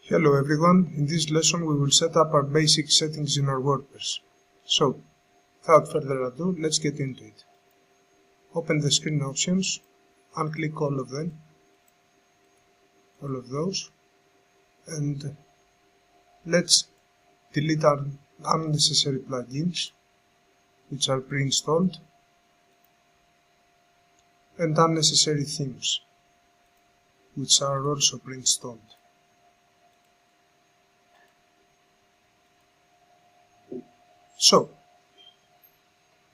Hello everyone, in this lesson we will set up our basic settings in our WordPress. So, without further ado, let's get into it. Open the screen options, unclick all of them, all of those, and let's delete our unnecessary plugins, which are pre-installed, and unnecessary themes, which are also pre-installed. So,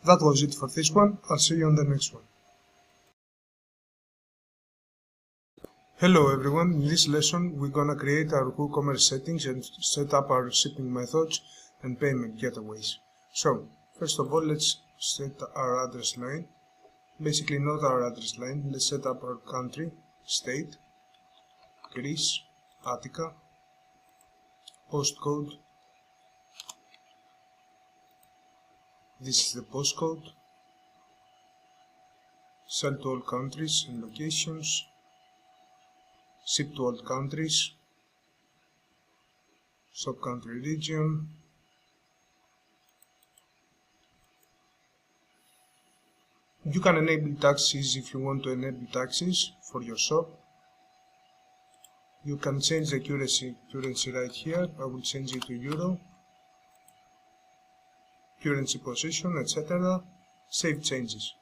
that was it for this one. I'll see you on the next one. Hello everyone, in this lesson we're gonna create our Woocommerce settings and set up our shipping methods and payment gateways. So, first of all, let's set our address line. Basically not our address line, let's set up our country, state, Greece, Attica, postcode. This is the postcode. Sell to all countries and locations. Ship to all countries. Sub-country region. You can enable taxes if you want to enable taxes for your shop. You can change the currency right here. I will change it to euro. Currency position, etc. Save changes.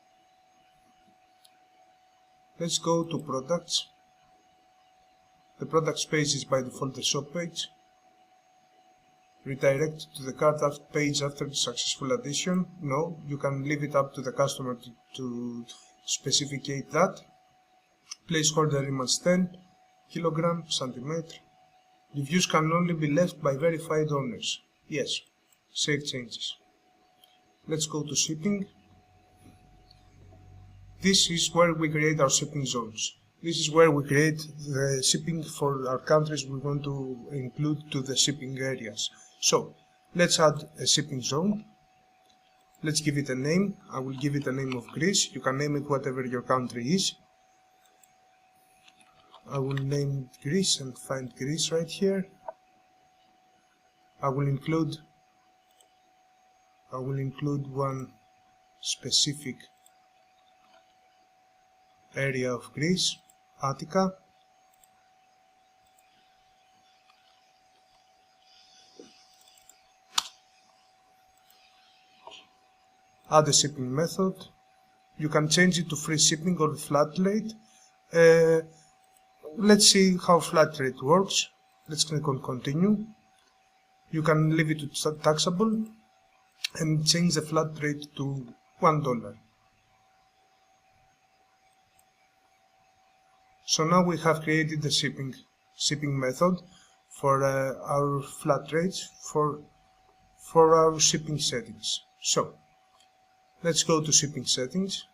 Let's go to products. The products page is by default the shop page. Redirect to the cart page after the successful addition. No, you can leave it up to the customer to specify that. Placeholder image 10 kilogram centimeter. Reviews can only be left by verified owners. Yes. Save changes. Let's go to shipping. This is where we create our shipping zones. This is where we create the shipping for our countries we want to include to the shipping areas. So, let's add a shipping zone. Let's give it a name. I will give it a name of Greece. You can name it whatever your country is. I will name it Greece and find Greece right here. I will include one specific area of Greece, Attica. Add a shipping method. You can change it to free shipping or flat rate. Let's see how flat rate works. Let's click on continue. You can leave it to taxable and change the flat rate to $1. So now we have created the shipping method for our flat rates for our shipping settings. So let's go to shipping settings.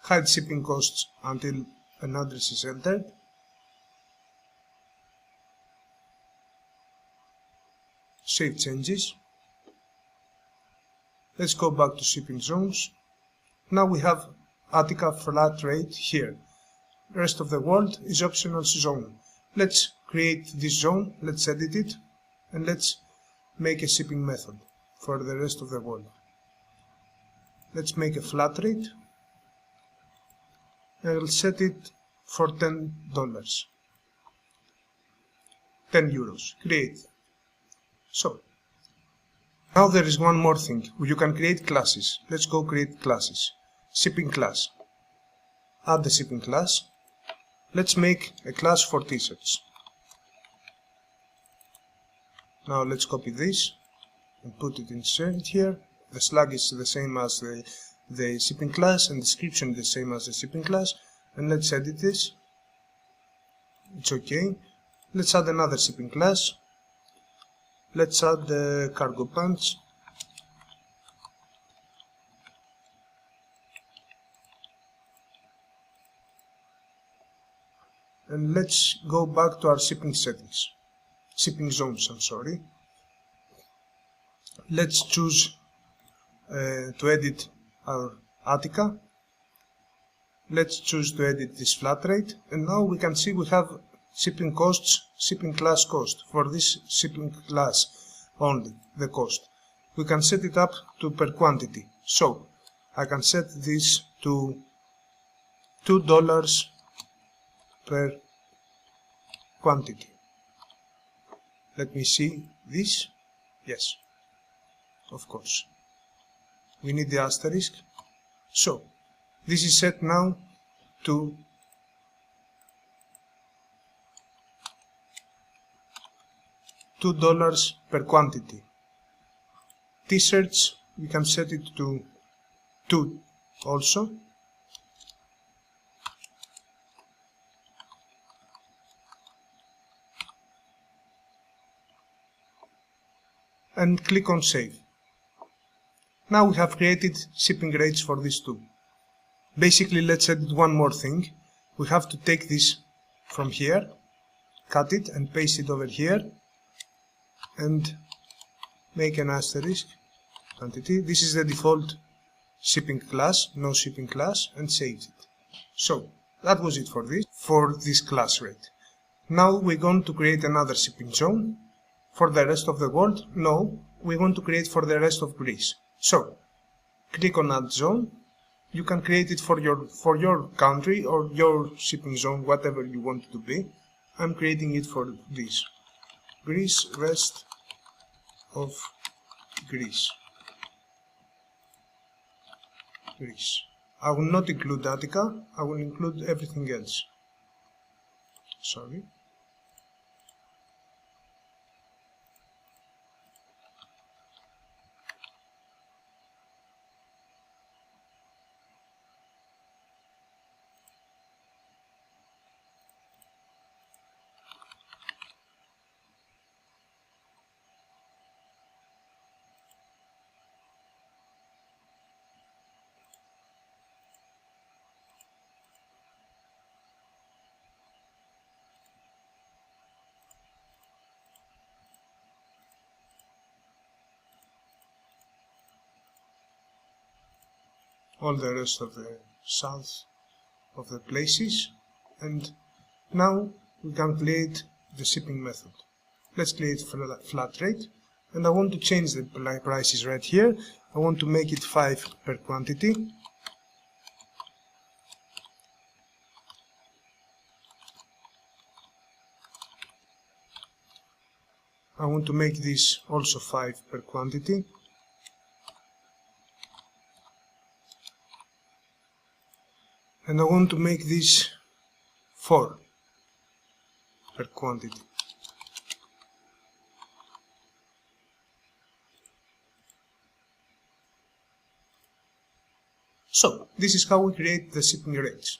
Hide shipping costs until an address is entered. Save changes. Let's go back to shipping zones. Now we have Attica flat rate here. The rest of the world is optional zone. Let's create this zone, let's edit it, and let's make a shipping method for the rest of the world. Let's make a flat rate. And I'll set it for $10. 10 euros. Create. So, now there is one more thing. You can create classes. Let's go create classes. Shipping class. Add the shipping class. Let's make a class for t-shirts. Now let's copy this and put it inside here. The slug is the same as the shipping class and description is the same as the shipping class. And let's edit this. It's okay. Let's add another shipping class. Let's add the cargo pants. And let's go back to our shipping settings. Shipping zones, I'm sorry. Let's choose to edit our Attica. Let's choose to edit this flat rate, and now we can see we have shipping costs, shipping class cost. For this shipping class only, the cost. We can set it up to per quantity. So I can set this to $2 per quantity. Let me see this. Yes, of course. We need the asterisk. So this is set now to $2 per quantity. T-shirts, we can set it to 2 also. And click on Save. Now we have created shipping rates for these two. Basically, let's edit one more thing. We have to take this from here, cut it and paste it over here, and make an asterisk quantity. This is the default shipping class, no shipping class, and save it. So that was it for this class rate. Now we're going to create another shipping zone for the rest of the world. No, we want to create for the rest of Greece. So click on Add Zone. You can create it for your country or your shipping zone, whatever you want it to be. I'm creating it for this. Greece, rest of Greece. Greece. I will not include Attica, I will include everything else. Sorry. All the rest of the south of the places, and now we can create the shipping method. Let's create flat rate, and I want to change the prices right here. I want to make it 5 per quantity. I want to make this also 5 per quantity. And I want to make this 4 per quantity. So this is how we create the shipping rates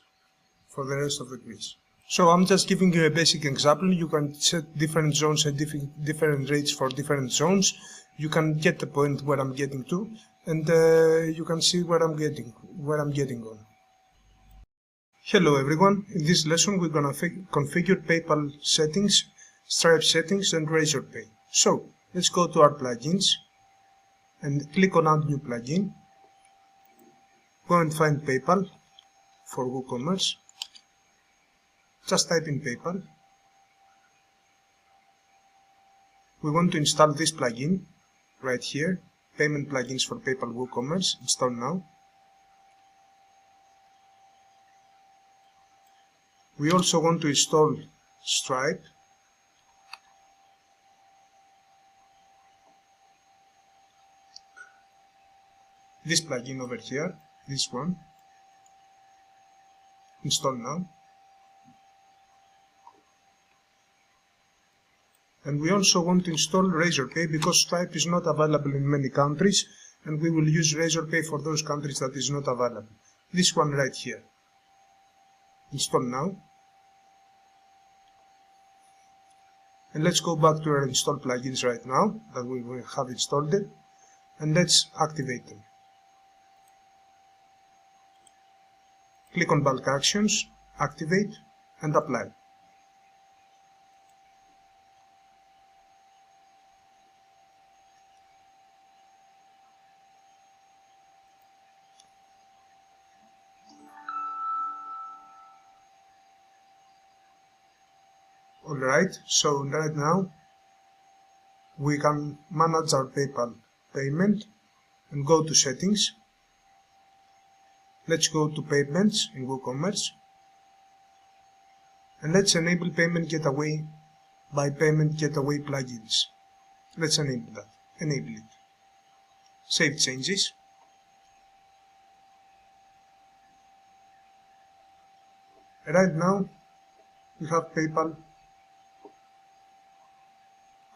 for the rest of the Greece. So I'm just giving you a basic example. You can set different zones and different rates for different zones. You can get the point where I'm getting to, and you can see where I'm getting on. Hello everyone, in this lesson we're gonna configure PayPal settings, Stripe settings and RazorPay. So let's go to our plugins and click on Add New Plugin. Go and find PayPal for Woocommerce. Just type in PayPal. We want to install this plugin right here, Payment Plugins for PayPal Woocommerce. Install now. We also want to install Stripe. This plugin over here, this one. Install now. And we also want to install RazorPay because Stripe is not available in many countries, and we will use RazorPay for those countries that is not available. This one right here. Install now. And let's go back to our install plugins right now that we will have installed it, and let's activate them. Click on Bulk Actions, Activate, and Apply. Alright, so right now we can manage our PayPal payment and go to settings. Let's go to payments in Woocommerce and let's enable payment gateway by payment gateway plugins. Let's enable that. Enable it. Save changes. Right now we have PayPal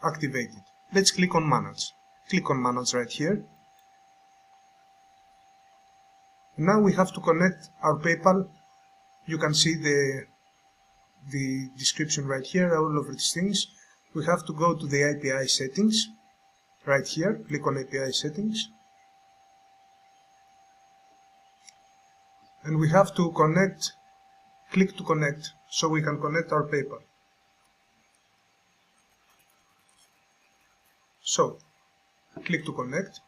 activated. Let's click on manage. Click on manage right here. Now we have to connect our PayPal. You can see the description right here, all of these things. We have to go to the API settings right here. Click on API settings. And we have to connect, click to connect so we can connect our PayPal. So, click to connect.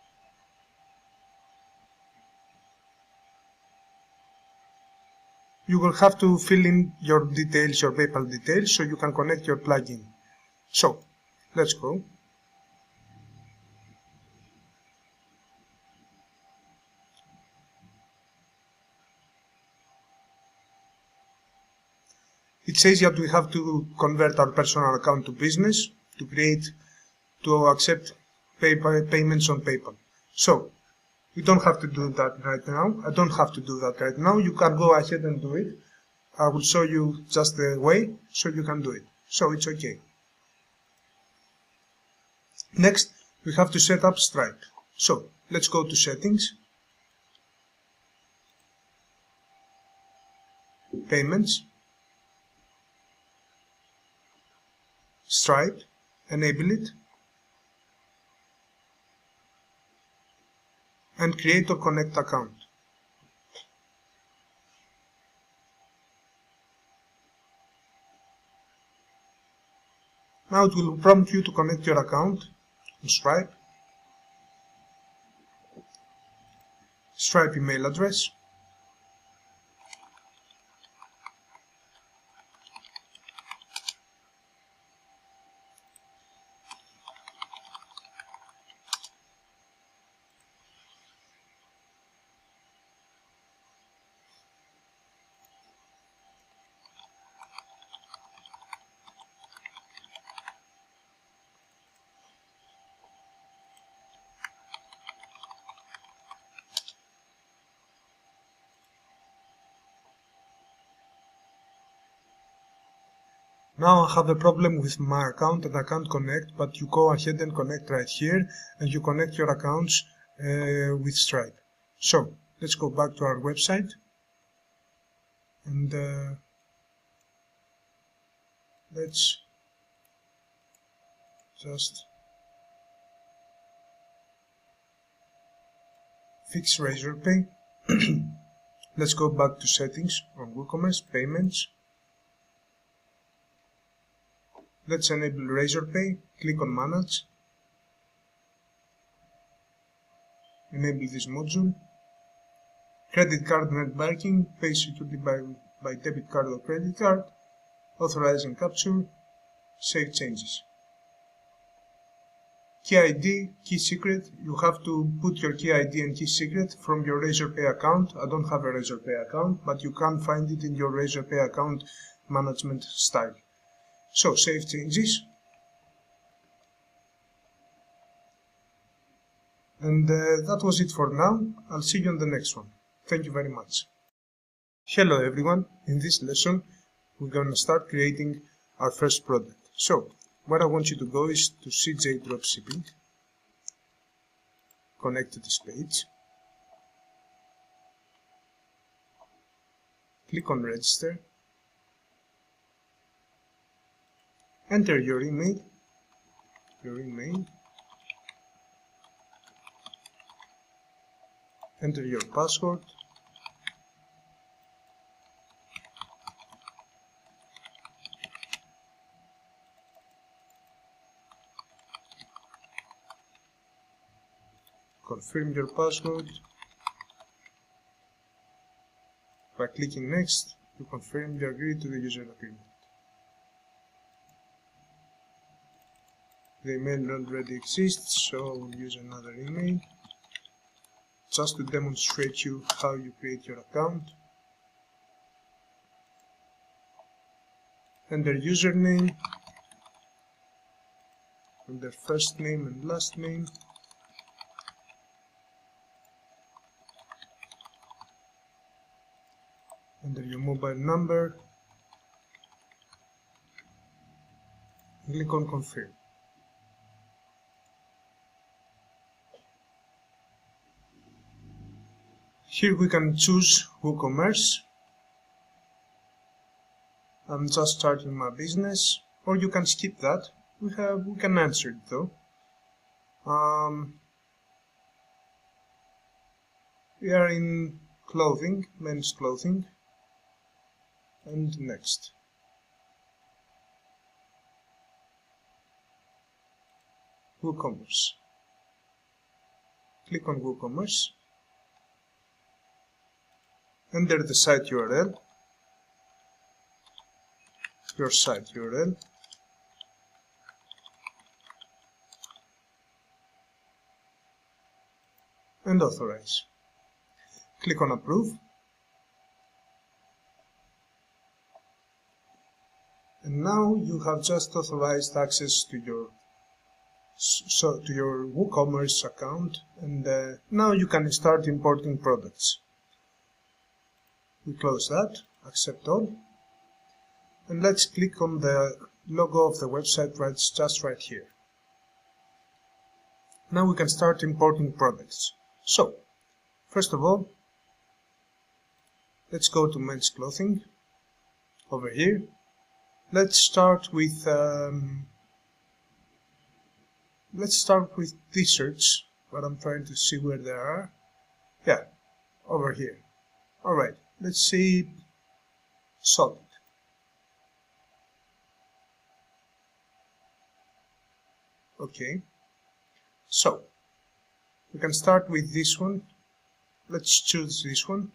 You will have to fill in your details, your PayPal details, so you can connect your plugin. So, let's go. It says that we have to convert our personal account to business to accept payments on PayPal. So, you don't have to do that right now. I don't have to do that right now. You can go ahead and do it. I will show you just the way so you can do it. So it's okay. Next, we have to set up Stripe. So let's go to settings, payments, Stripe, enable it, and create or connect account. Now it will prompt you to connect your account in Stripe, Stripe email address, Now I have a problem with my account and I can't connect, but you go ahead and connect right here and you connect your accounts with Stripe. So let's go back to our website and let's just fix RazorPay. Let's go back to settings on WooCommerce, payments. Let's enable RazorPay, click on manage, enable this module, credit card net banking, pay security by debit card or credit card, authorize and capture, save changes. Key ID, key secret, you have to put your key ID and key secret from your RazorPay account. I don't have a RazorPay account, but you can find it in your RazorPay account management style. So save changes. And that was it for now. I'll see you on the next one. Thank you very much. Hello everyone. In this lesson, we're going to start creating our first product. So what I want you to go is to CJ Dropshipping. Connect to this page. Click on register. Enter your email. Enter your password. Confirm your password. By clicking next, you confirm you agree to the user agreement. The email already exists, so we'll use another email just to demonstrate you how you create your account. Enter username, enter first name and last name, enter your mobile number, click on confirm. Here we can choose Woocommerce. I'm just starting my business, or you can skip that. We can answer it though. We are in clothing, men's clothing, and next. Woocommerce. Click on Woocommerce. Enter the site URL, your site URL, and authorize. Click on approve, and now you have just authorized access to your WooCommerce account, and now you can start importing products. We close that, accept all, and let's click on the logo of the website just right here. Now we can start importing products. So, first of all, let's go to men's clothing over here. Let's start with t-shirts, but I'm trying to see where they are. Yeah, over here. Alright, let's see solid. Okay, so we can start with this one. Let's choose this one.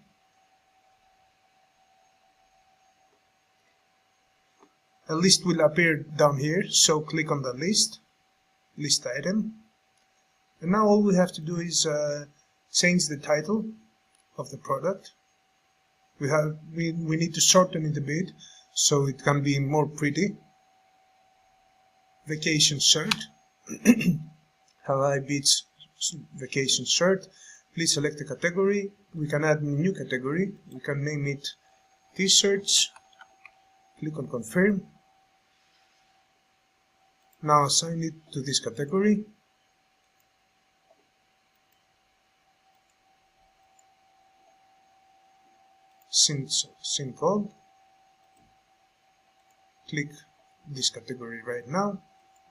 A list will appear down here, so click on the list item, and now all we have to do is change the title of the product. We need to shorten it a bit so it can be more pretty. Vacation shirt. Hawaii Beach vacation shirt. Please select a category. We can add a new category. We can name it t-shirts. Click on confirm. Now assign it to this category. Sync all. Click this category right now.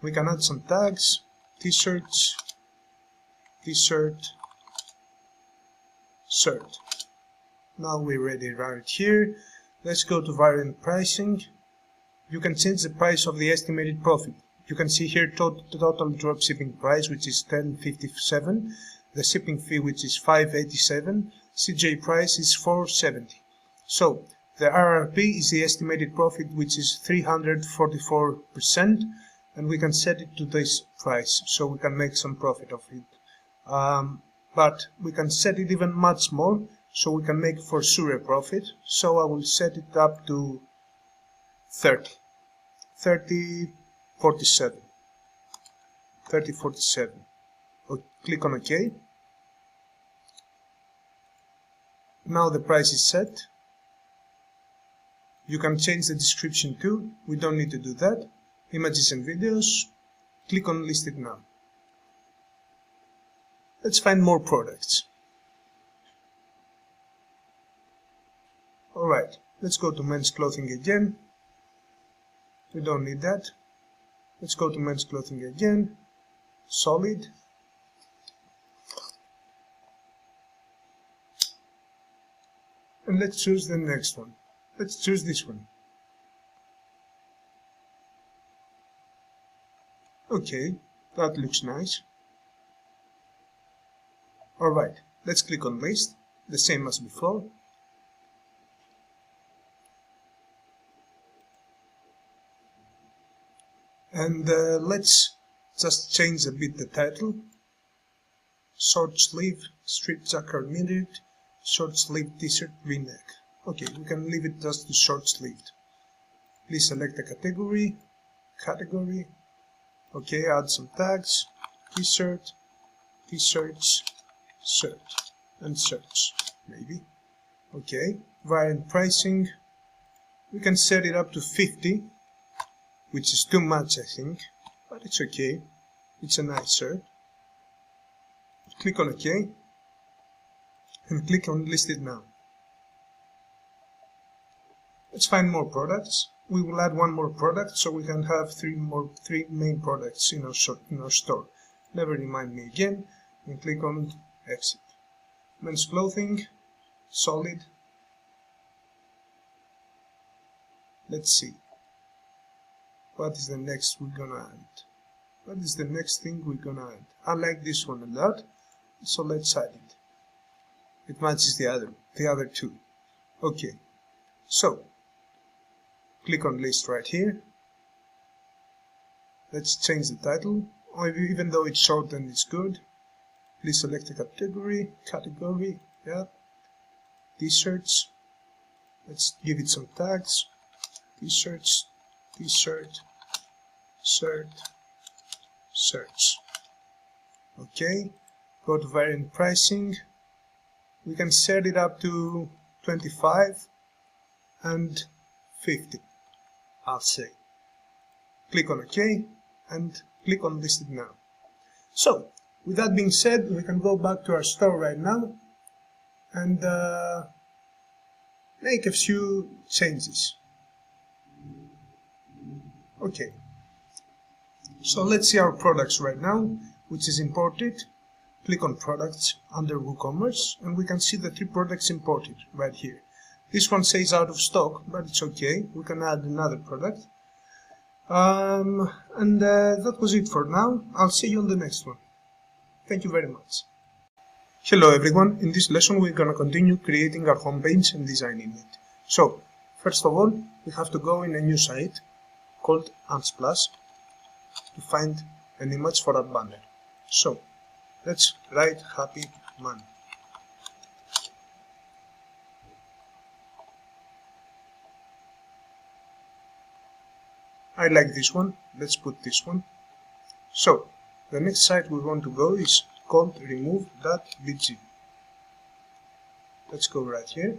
We can add some tags. T-shirts, t-shirt, shirt. Now we're ready right here. Let's go to variant pricing. You can change the price of the estimated profit. You can see here total drop shipping price, which is $10.57, the shipping fee, which is $5.87, CJ price is $4.70. So the RRP is the estimated profit, which is 344%, and we can set it to this price so we can make some profit of it. But we can set it even much more so we can make for sure a profit. So I will set it up to 30.47. Click on OK. Now the price is set. You can change the description too. We don't need to do that. Images and videos. Click on list it now. Let's find more products. Alright, let's go to men's clothing again. We don't need that. Let's go to men's clothing again. Solid. And let's choose the next one. Let's choose this one. Okay, that looks nice. Alright, let's click on list, the same as before. And let's just change a bit the title. Short sleeve, strip jacquard mirrored, short sleeve t-shirt v-neck. Okay, we can leave it just to short sleeved. Please select a category. Okay, add some tags, t-shirt, t-shirts, shirt, and shirts, maybe. Okay, variant pricing, we can set it up to 50, which is too much I think, but it's okay, it's a nice shirt. Click on OK, and click on List It Now. Let's find more products. We will add one more product so we can have three main products in our store. Never remind me again, and click on Exit. Men's clothing, solid. Let's see. What is the next we're gonna add? What is the next thing we're gonna add? I like this one a lot, so let's add it. It matches the other two. Okay. So click on list right here. Let's change the title, or even though it's short and it's good. Please select a category, yeah. T-shirts. Let's give it some tags. T-shirts, t-shirt, shirt, shirts. Okay. Go to variant pricing. We can set it up to 25 and 50. I'll say. Click on OK and click on List It Now. So, with that being said, we can go back to our store right now and make a few changes. Okay. So let's see our products right now, which is imported. Click on Products under Woocommerce and we can see the 3 products imported right here. This one says out of stock, but it's okay. We can add another product. That was it for now. I'll see you on the next one. Thank you very much. Hello everyone. In this lesson we're gonna continue creating our homepage and designing it. So, first of all, we have to go in a new site called Unsplash to find an image for our banner. So, let's write Happy Man. I like this one. Let's put this one. So, the next site we want to go is called remove.bg. Let's go right here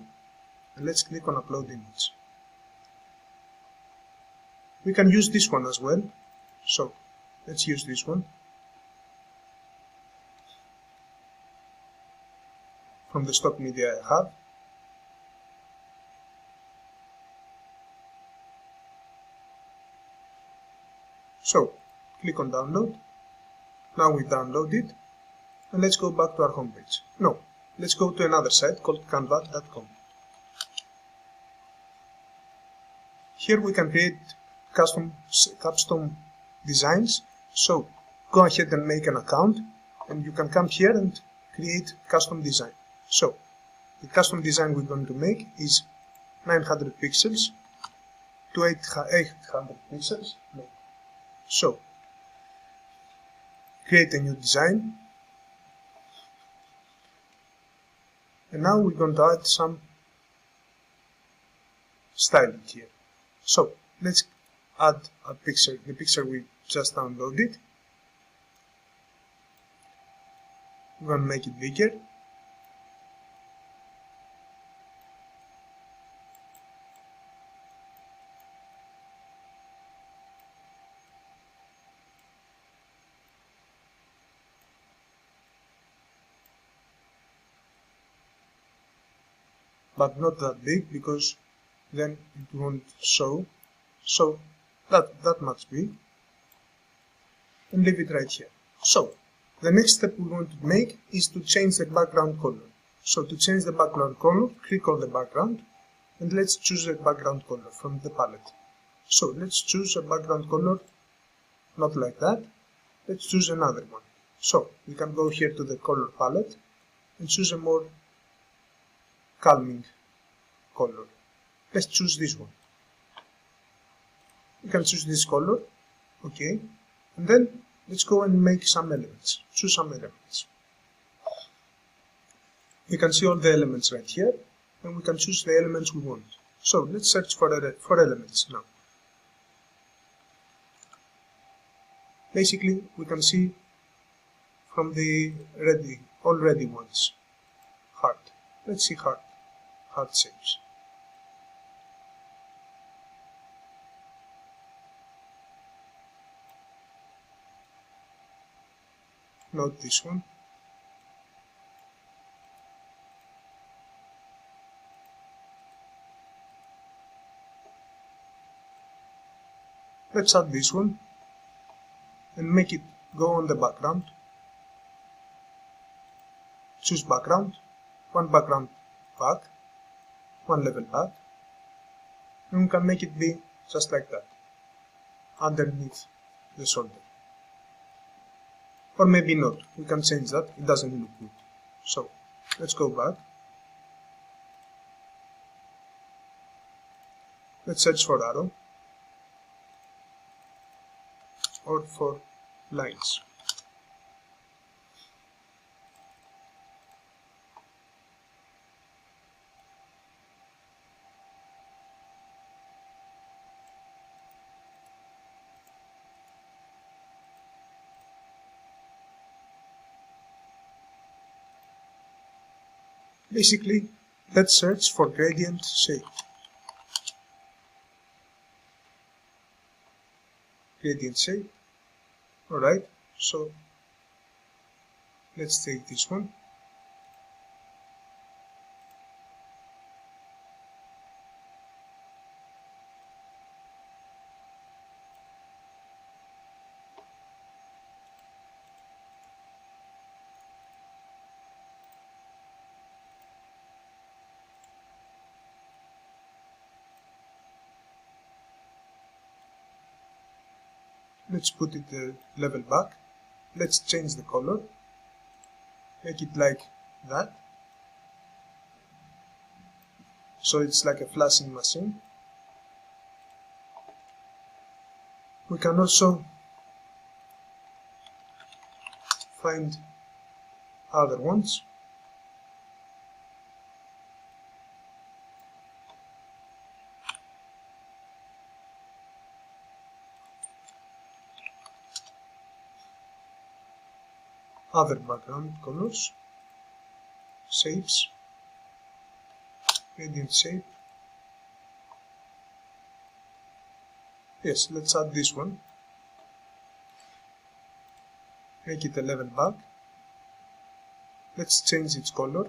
and let's click on Upload Image. We can use this one as well. So, let's use this one. From the stock media I have. So, click on download. Now we download it. And let's go back to our homepage. No, let's go to another site called canva.com. Here we can create custom designs. So, go ahead and make an account. And you can come here and create custom design. So, the custom design we're going to make is 900 pixels to 800 pixels. No. So, create a new design. And now we're going to add some styling here. So, let's add a picture, the picture we just downloaded. We're going to make it bigger. But not that big, because then it won't show. So that much big, and leave it right here. So the next step we want to make is to change the background color. So to change the background color, click on the background and let's choose a background color from the palette. So let's choose a background color, not like that. Let's choose another one. So we can go here to the color palette and choose a more calming color. Let's choose this one. You can choose this color, okay, and then let's go and make some elements, choose some elements. We can see all the elements right here, and we can choose the elements we want. So let's search for elements now. Basically, we can see from the already ones, heart. Let's see heart shapes. Not this one. Let's add this one and make it go on the background. Choose background, one background back, one level back, and we can make it be just like that, underneath the shoulder. Or maybe not, we can change that, it doesn't look good. So, let's go back. Let's search for arrow, or for lines. Basically, let's search for gradient shape. Gradient shape. Alright, so let's take this one. Let's put it level back. Let's change the color. Make it like that. So it's like a flashing machine. We can also find other ones. Other background colors, shapes, gradient shape. Yes, let's add this one. Make it a level back. Let's change its color.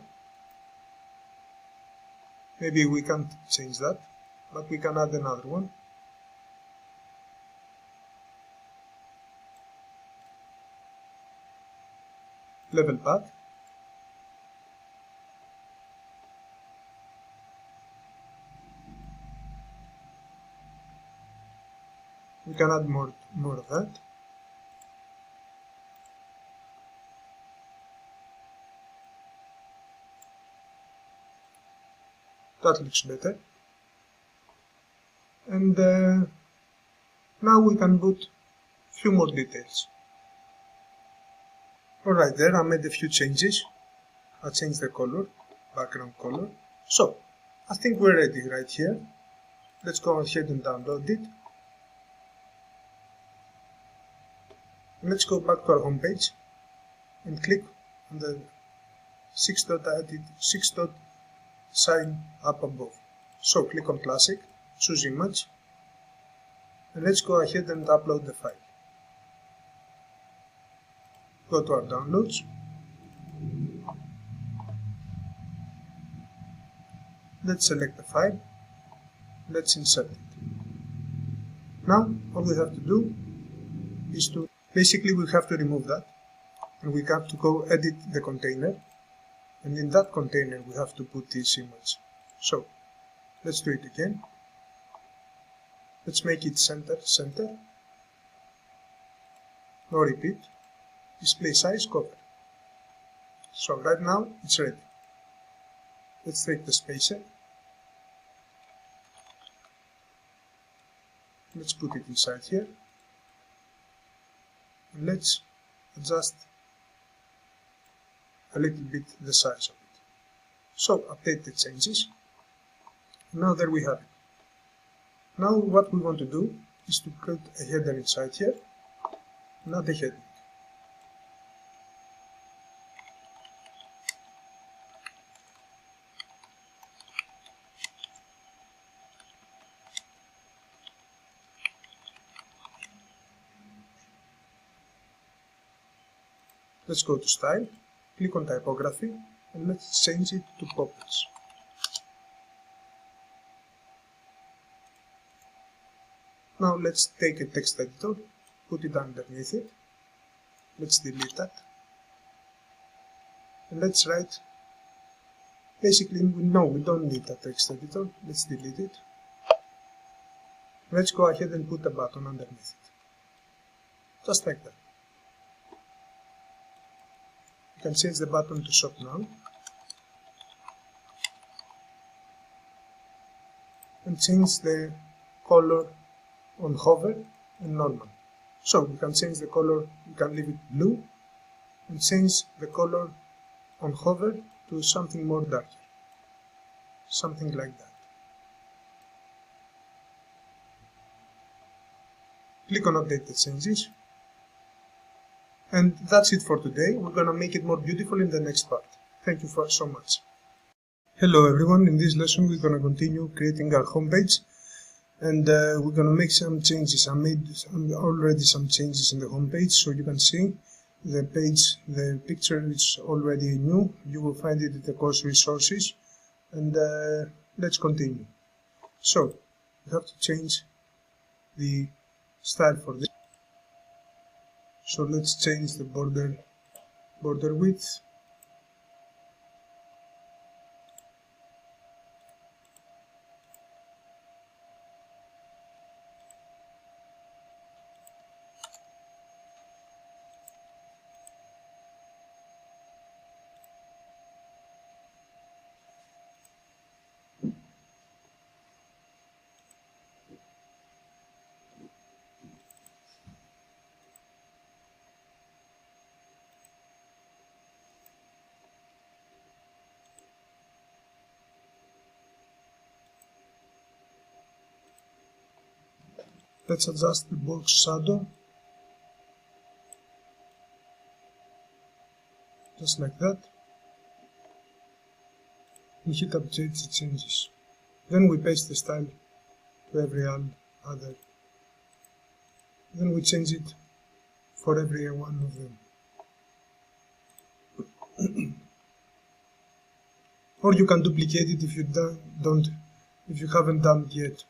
Maybe we can't change that, but we can add another one. Level back. We can add more of that. That looks better. And now we can put a few more details. Alright, there I made a few changes. I changed the color, background color. So, I think we're ready right here. Let's go ahead and download it. And let's go back to our home page and click on the 6 dot sign up above. So, click on Classic, choose Image, and let's go ahead and upload the file. Go to our downloads. Let's select the file. Let's insert it. Now, all we have to do is to, basically we have to remove that, and we have to go edit the container, and in that container we have to put this image. So, let's do it again. Let's make it center. No repeat. Display size cover. So right now it's ready. Let's take the spacer. Let's put it inside here. and let's adjust a little bit the size of it. So update the changes. Now there we have it. Now what we want to do is to put a header inside here, not a heading. Let's go to Style, click on Typography, and let's change it to Poppets. Now let's take a text editor, put it underneath it. Let's delete that. And let's write, basically we know we don't need that text editor, let's delete it. Let's go ahead and put a button underneath it. Just like that. You can change the button to Shop Now. And change the color on hover and normal. So we can change the color, we can leave it blue and change the color on hover to something more darker. Something like that. Click on Update the changes. And that's it for today. We're gonna make it more beautiful in the next part. Thank you so much. Hello everyone, in this lesson we're gonna continue creating our homepage. And we're gonna make some changes. I made already some changes in the homepage, so you can see the page, the picture is already new. You will find it in the course resources. And let's continue. So we have to change the style for this. So let's change the border width. Let's adjust the box shadow, just like that, and hit update the changes. Then we paste the style to every other. Then we change it for every one of them. Or you can duplicate it if you if you haven't done it yet.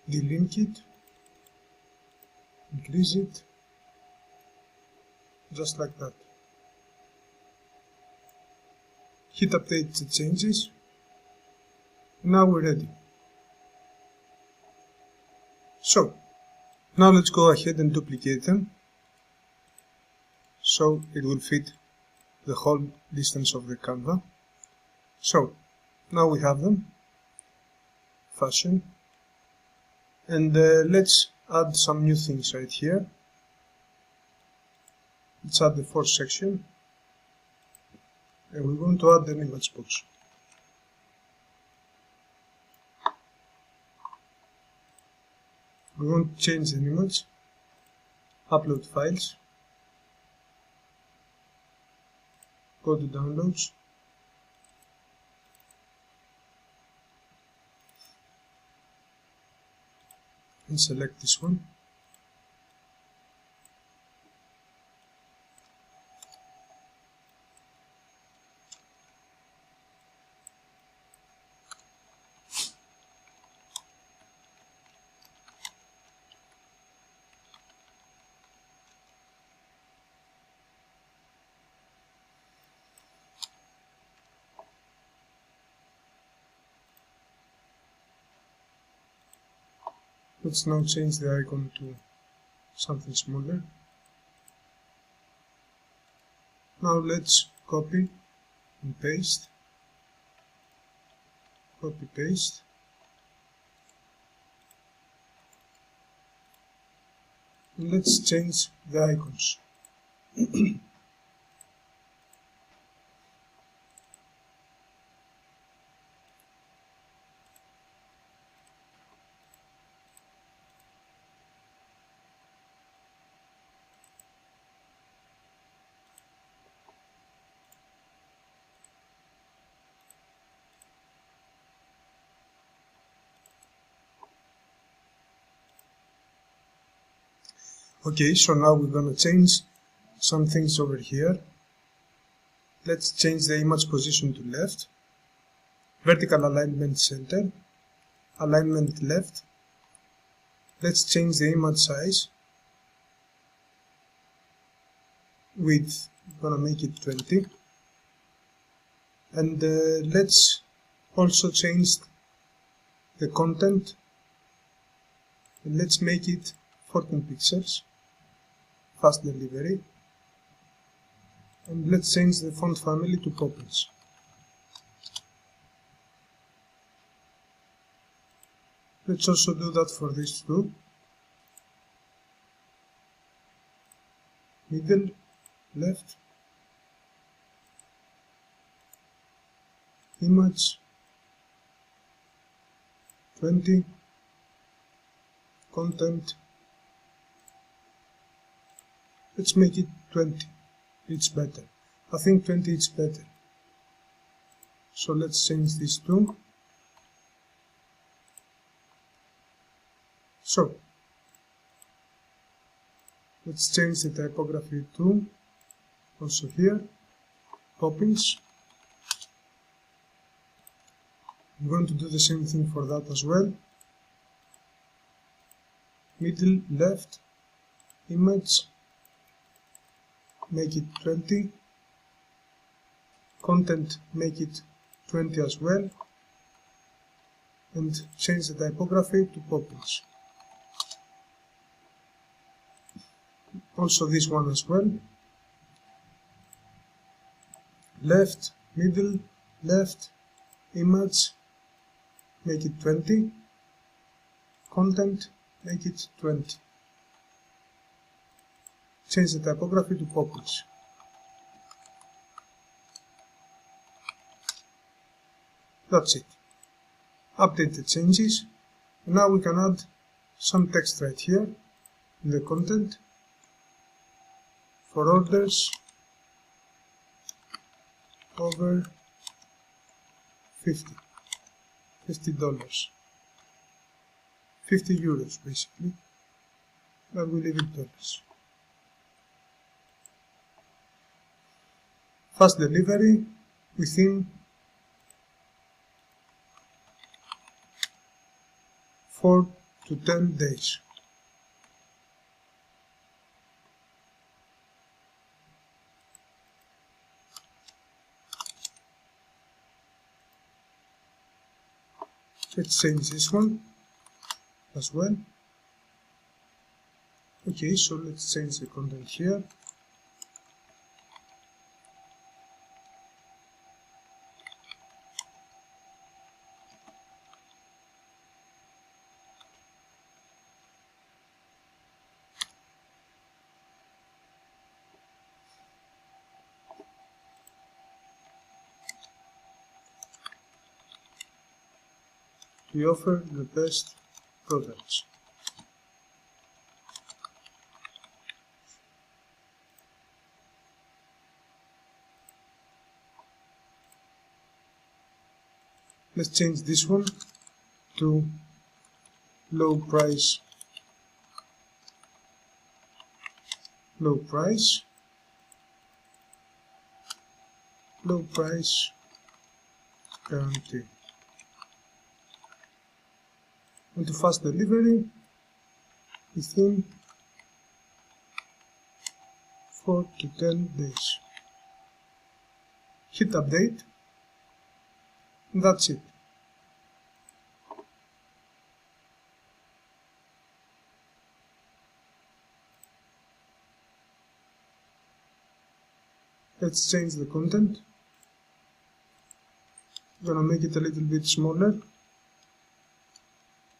Delink it, increase it, just like that. Hit update the changes. Now we're ready. So now let's go ahead and duplicate them so it will fit the whole distance of the Canva. So now we have them, fashion. And let's add some new things right here. Let's add the fourth section. And we're going to add an image box. We're going to change the image, upload files, go to downloads, and select this one. Let's now change the icon to something smaller. Now let's copy and paste. Copy, paste. And let's change the icons. Okay, so now we're gonna change some things over here. Let's change the image position to left, vertical alignment center, alignment left. Let's change the image size, width, I'm gonna make it 20, and let's also change the content, and let's make it 14 pixels, fast delivery, and let's change the font family to Poppins. Let's also do that for these two. Middle, left, image, 20, content, let's make it 20, it's better. I think 20 is better. So let's change these two. So, let's change the typography to also here, Poppins. I'm going to do the same thing for that as well. Middle, left, image, make it 20, content, make it 20 as well, and change the typography to Poppins. Also this one as well. Left, middle, left, image, make it 20, content, make it 20. Change the typography to Poppins. That's it. Update the changes. And now we can add some text right here in the content. For orders over $50, $50 basically, but we leave it dollars. Fast delivery within 4 to 10 days. Let's change this one as well. Okay, so let's change the content here. We offer the best products. Let's change this one to low price, low price, low price guarantee. And to fast delivery within 4 to 10 days. Hit update, and that's it. Let's change the content. I'm gonna make it a little bit smaller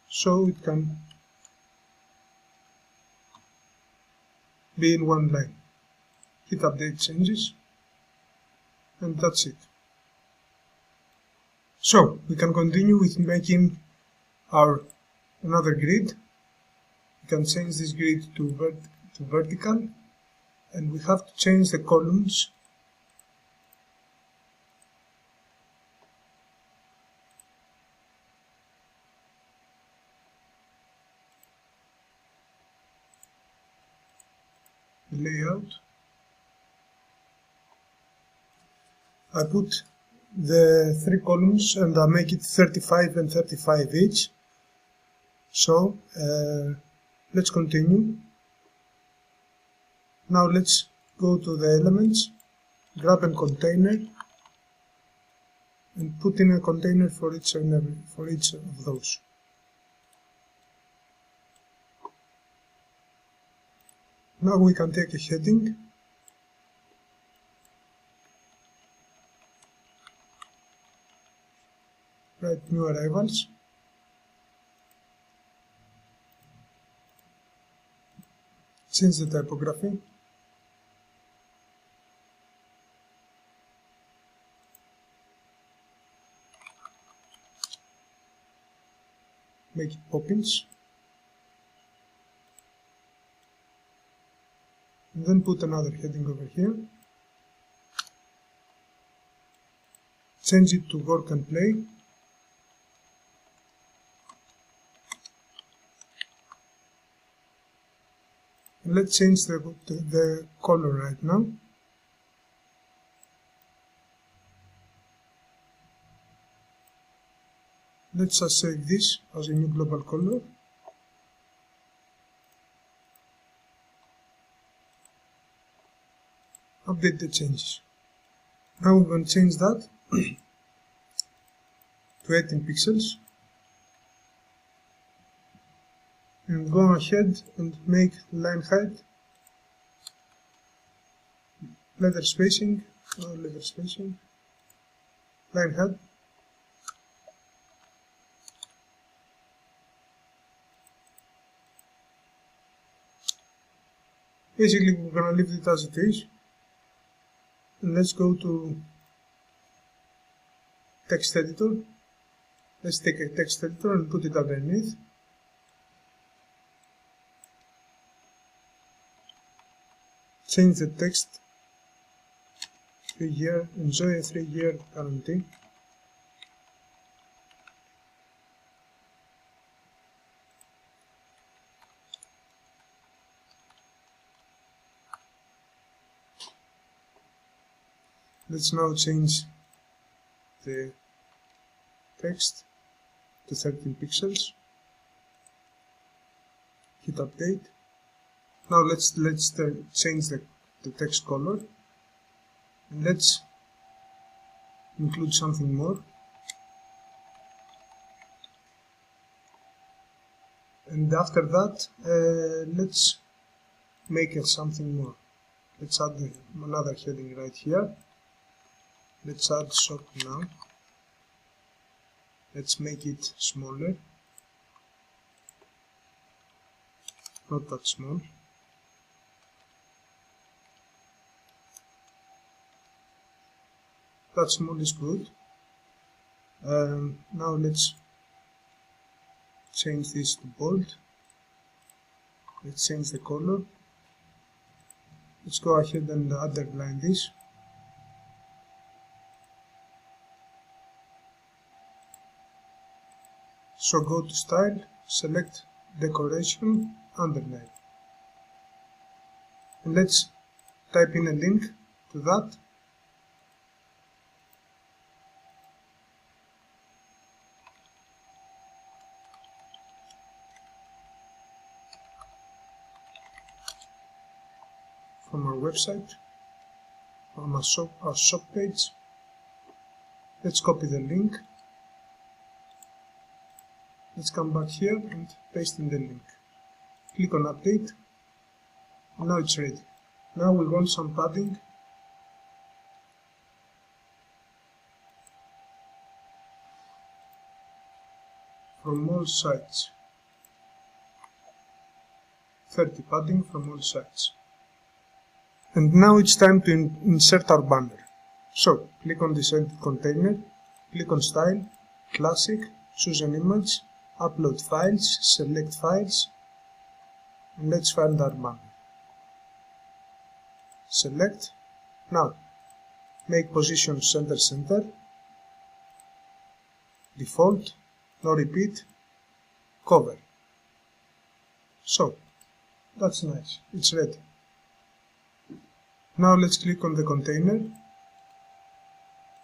so it can be in one line. Hit update changes, and that's it. So we can continue with making our another grid. We can change this grid to vertical, and we have to change the columns layout. I put the 3 columns and I make it 35 and 35 each. So let's continue. Now let's go to the elements, grab a container and put in a container for each of those. Now we can take a heading, write new arrivals, change the typography, make it Poppins, and then put another heading over here, change it to work and play, and let's change the color right now. Let's just save this as a new global color. Update the changes. Now we're going to change that to 18 pixels and go ahead and make line height, letter spacing, line height, basically we're going to leave it as it is. And let's go to text editor. Let's take a text editor and put it underneath. Change the text 3 year, enjoy a 3-year guarantee. Let's now change the text to 13 pixels. Hit update. Now let's change the text color. And let's include something more. And after that, let's make it something more. Let's add another heading right here. Let's add shop now. Let's make it smaller. Not that small. That small is good. Now let's change this to bold. Let's change the color. Let's go ahead and underline this. So go to Style, select Decoration, Underline. And let's type in a link to that. From our website, from our shop page. Let's copy the link. Let's come back here and paste in the link. Click on update. And now it's ready. Now we want some padding. from all sides. 30 padding from all sides. And now it's time to insert our banner. So, click on this edit container, click on Style, Classic, choose an image, upload files, select files, and let's find our banner. Select. Now, make position center center, default, no repeat, cover. So, that's nice, it's ready. Now let's click on the container,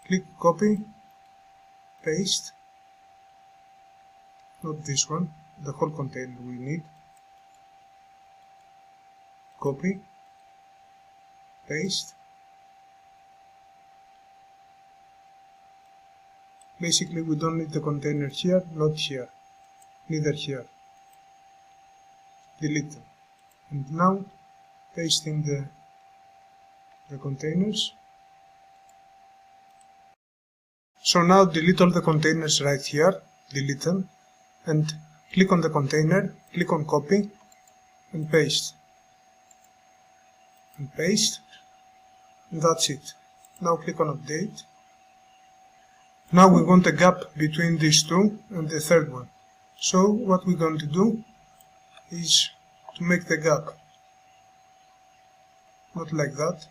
click copy, paste, not this one, the whole container we need, copy, paste. Basically we don't need the container here, not here, neither here. Delete them. And now paste in the containers. So now delete all the containers right here, delete them, and click on the container, click on copy, and paste. And paste, and that's it. Now click on update. Now we want a gap between these two and the third one. So what we're going to do is to make the gap, not like that.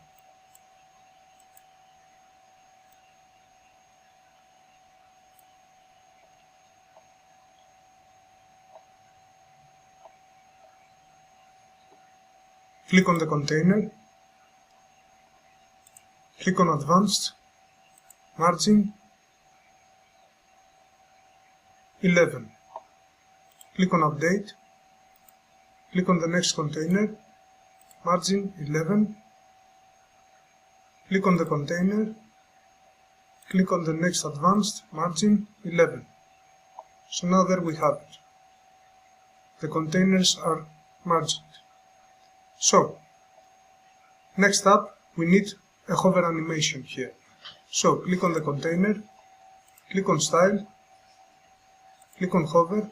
Click on the container, click on Advanced, Margin, 11. Click on Update, click on the next container, Margin, 11. Click on the container, click on the next Advanced, Margin, 11. So now there we have it. The containers are margined. So, next up, we need a hover animation here. So, click on the container, click on Style, click on Hover,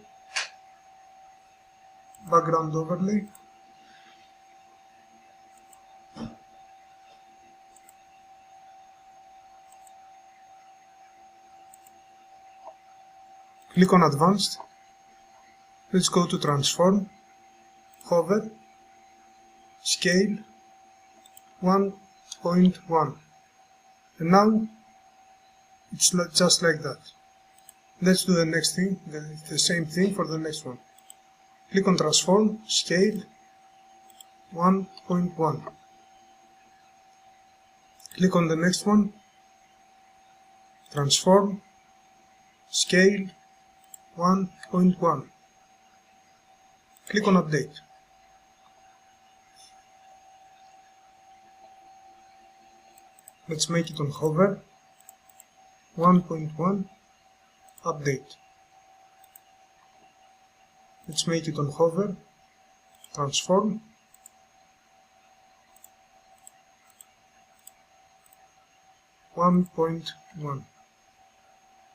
Background Overlay, click on Advanced, let's go to Transform, Hover, Scale 1.1, and now it's just like that. Let's do the next thing, the same thing for the next one. Click on Transform, Scale 1.1. Click on the next one, Transform, Scale 1.1. Click on Update. Let's make it on Hover, 1.1, Update. Let's make it on Hover, Transform, (1.1).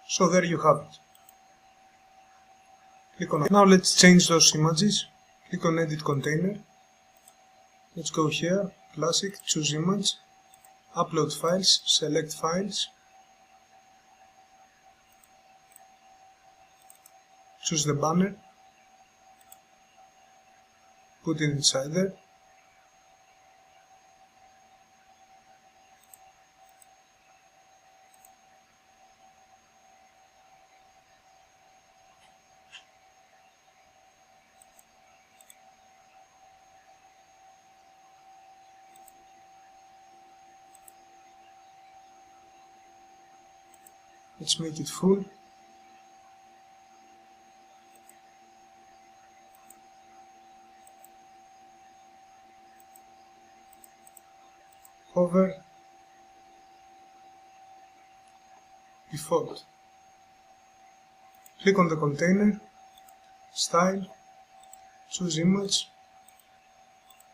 So there you have it. Click on. Now let's change those images. Click on Edit Container. Let's go here, Classic, choose Image. Upload files, select files, choose the banner, put it inside there, let's make it full. Hover, default. Click on the container, Style, choose Image,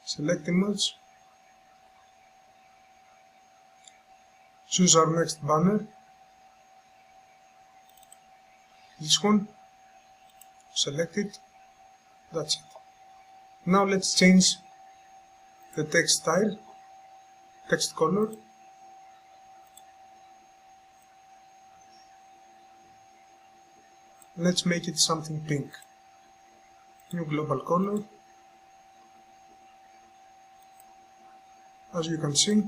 select Image, choose our next banner, this one, select it, that's it. Now let's change the text style, text color. Let's make it something pink. New global color. As you can see,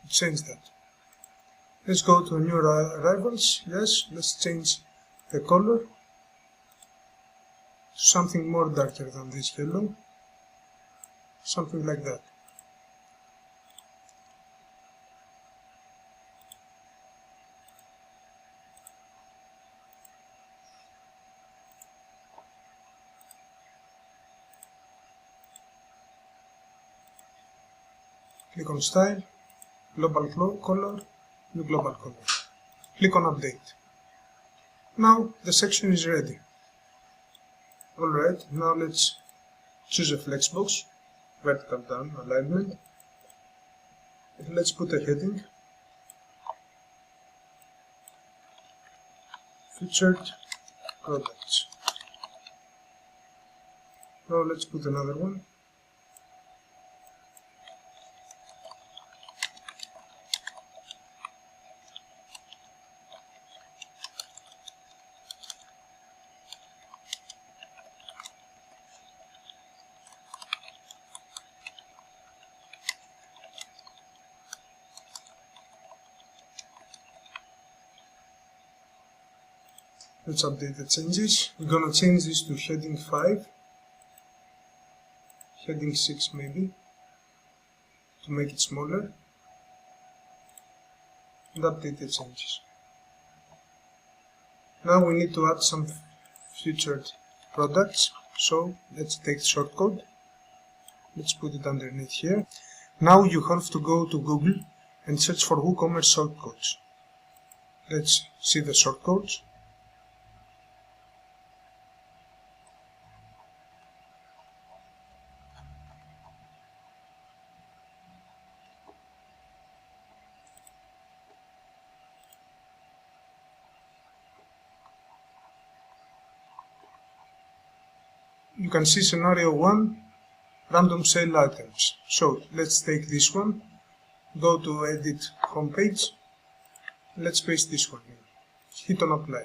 change that. Let's go to new arrivals. Yes, let's change the color to something more darker than this yellow, something like that. Click on style, global color, new global color. Click on update. Now the section is ready. Alright, now let's choose a flexbox, vertical down alignment. Let's put a heading. Featured products. Now let's put another one. Let's update the changes. We're gonna change this to heading 5, heading 6 maybe, to make it smaller, and update the changes. Now we need to add some featured products, so let's take the shortcode. Let's put it underneath here. Now you have to go to Google and search for WooCommerce shortcodes. Let's see the shortcodes. You can see scenario 1, random sale items. So let's take this one, go to edit homepage, let's paste this one in, hit on apply.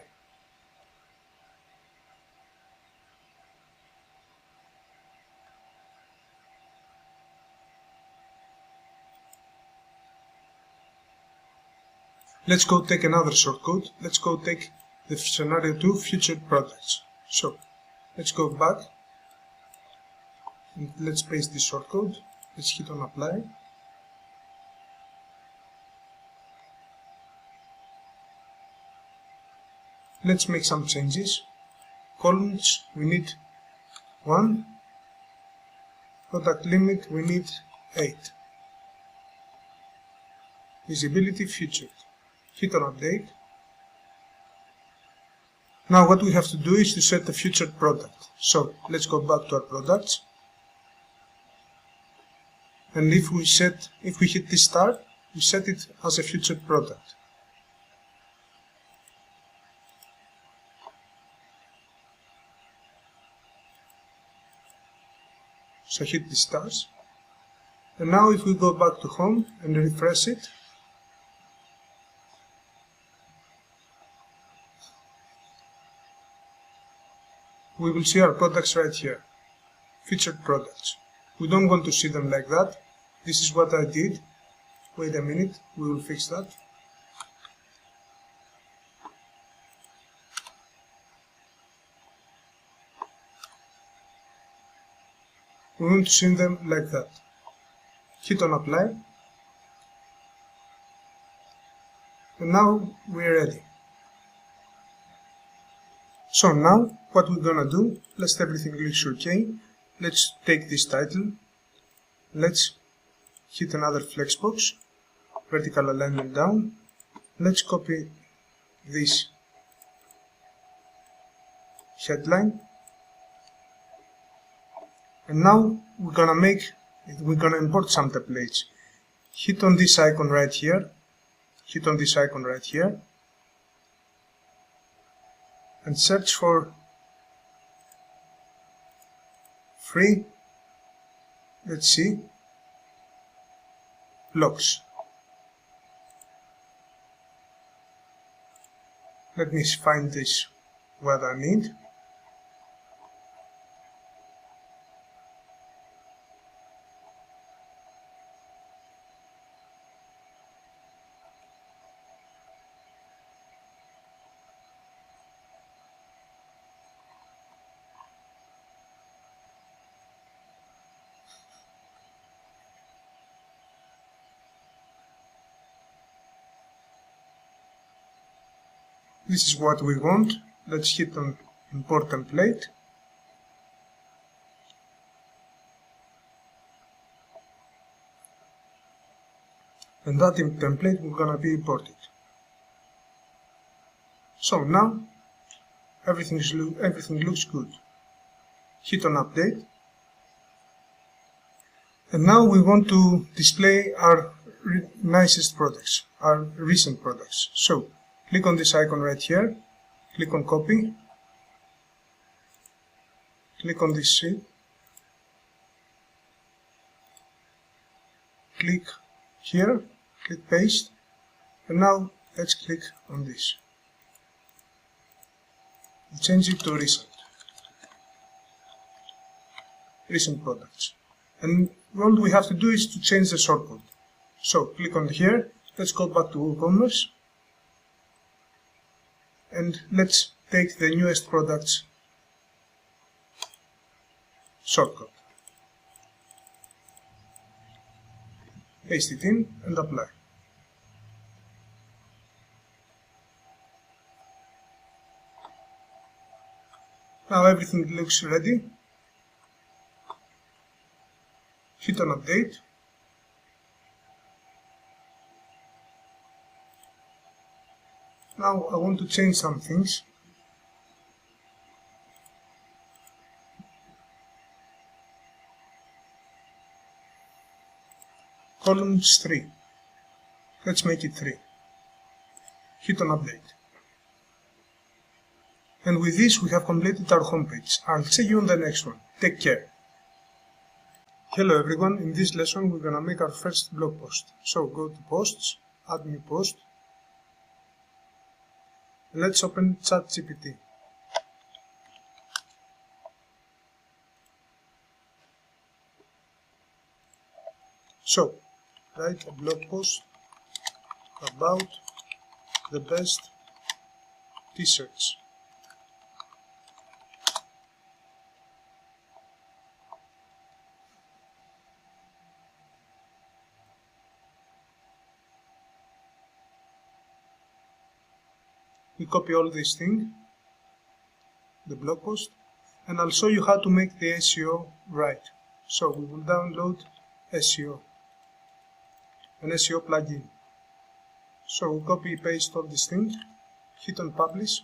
Let's go take another shortcode, let's go take the scenario 2, featured products. So let's go back. And let's paste this shortcode, let's hit on apply. Let's make some changes. Columns, we need 1. Product limit, we need 8. Visibility, featured. Hit on update. Now what we have to do is to set the featured product. So let's go back to our products. And if we hit this star, we set it as a featured product. So hit the stars. And now if we go back to home and refresh it, we will see our products right here. Featured products. We don't want to see them like that. This is what I did. Wait a minute, we will fix that. We want to see them like that. Hit on apply. And now we're ready. So now what we're gonna do, let's everything looks okay. Let's take this title. Let's hit another flexbox, vertical alignment down. Let's copy this headline. And now we're gonna import some templates. Hit on this icon right here. Hit on this icon right here. And search for free, let's see, blocks. Let me find this what I need. This is what we want. Let's hit on import template. And that template will gonna be imported. So now everything looks good. Hit on update. And now we want to display our nicest products, our recent products. So click on this icon right here, click on copy, click on this sheet, click here, click paste, and now let's click on this. Change it to recent products. And all we have to do is to change the shortcode. So click on here, let's go back to Woocommerce, and let's take the newest products shortcode. Paste it in and apply. Now everything looks ready. Hit on update. Now I want to change some things. Columns 3. Let's make it 3. Hit on update. And with this we have completed our homepage. I'll see you on the next one. Take care. Hello everyone, in this lesson we're gonna make our first blog post. So go to posts, add new post. Let's open ChatGPT. So write a blog post about the best t-shirts. We copy all these things, the blog post, and I'll show you how to make the SEO right. So we will download SEO, an SEO plugin. So we copy paste all these things, hit on publish.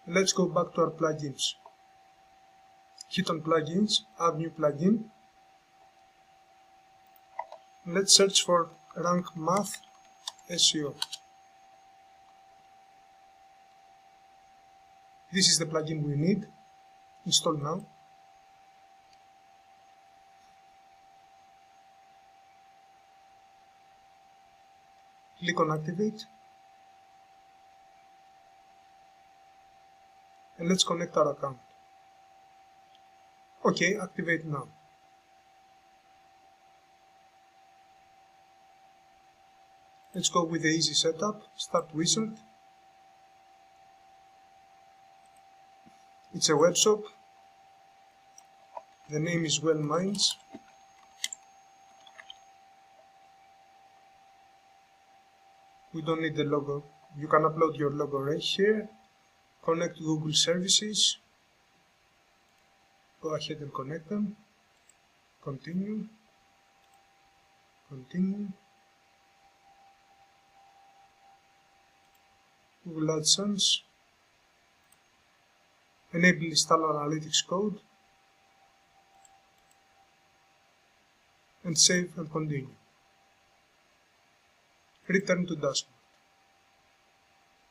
Let's go back to our plugins. Hit on plugins, add new plugin. Let's search for rank math SEO. This is the plugin we need. Install now. Click on activate. And let's connect our account. Okay, activate now. Let's go with the easy setup. Start wizard. It's a web shop. The name is Well Minds. We don't need the logo. You can upload your logo right here. Connect to Google services. Go ahead and connect them. Continue. Continue. Google AdSense. enable install analytics code, and save and continue. Return to dashboard.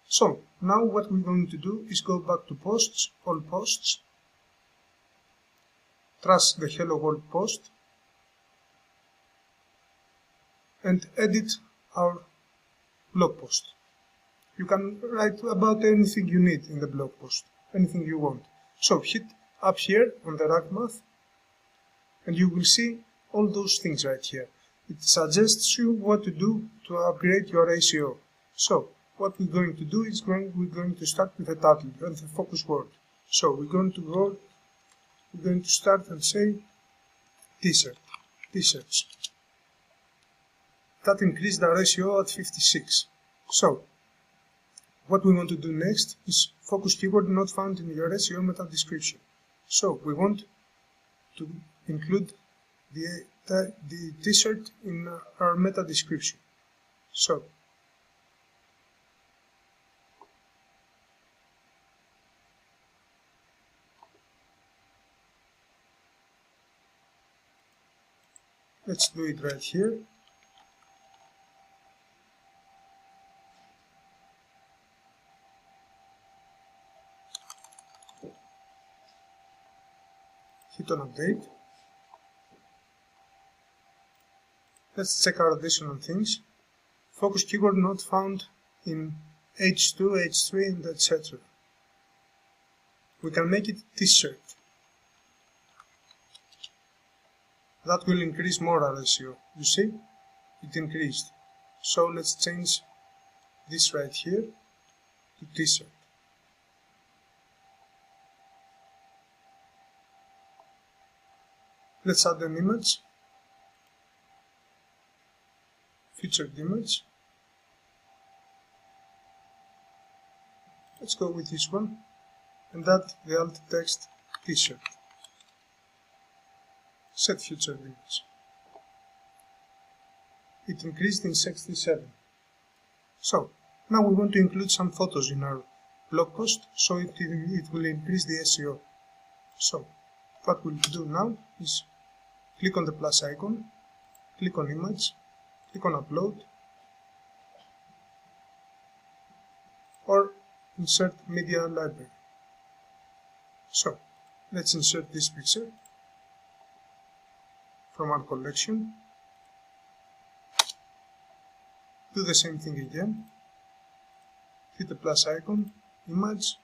So now what we're going to do is go back to posts, all posts, trash the hello world post, and edit our blog post. You can write about anything you need in the blog post, anything you want. So hit up here on the rank math, and you will see all those things right here. It suggests you what to do to upgrade your SEO. So what we're going to do is we're going to start with the title and the focus word. So we're going to start and say t-shirts. That increased our SEO at 56. So what we want to do next is focus keyword not found in your SEO meta description. So we want to include the t-shirt in our meta description. So let's do it right here. Hit on update. Let's check our additional things. Focus keyword not found in H2, H3, and etc. We can make it t-shirt. That will increase more our SEO. You see? It increased. So let's change this right here to t-shirt. Let's add an image. Featured image. Let's go with this one and add the alt text t-shirt. Set featured image. It increased in 67. So now we want to include some photos in our blog post, so it will increase the SEO. So what we'll do now is click on the plus icon, click on image, click on upload, or insert media library. So let's insert this picture from our collection. Do the same thing again. Hit the plus icon, image,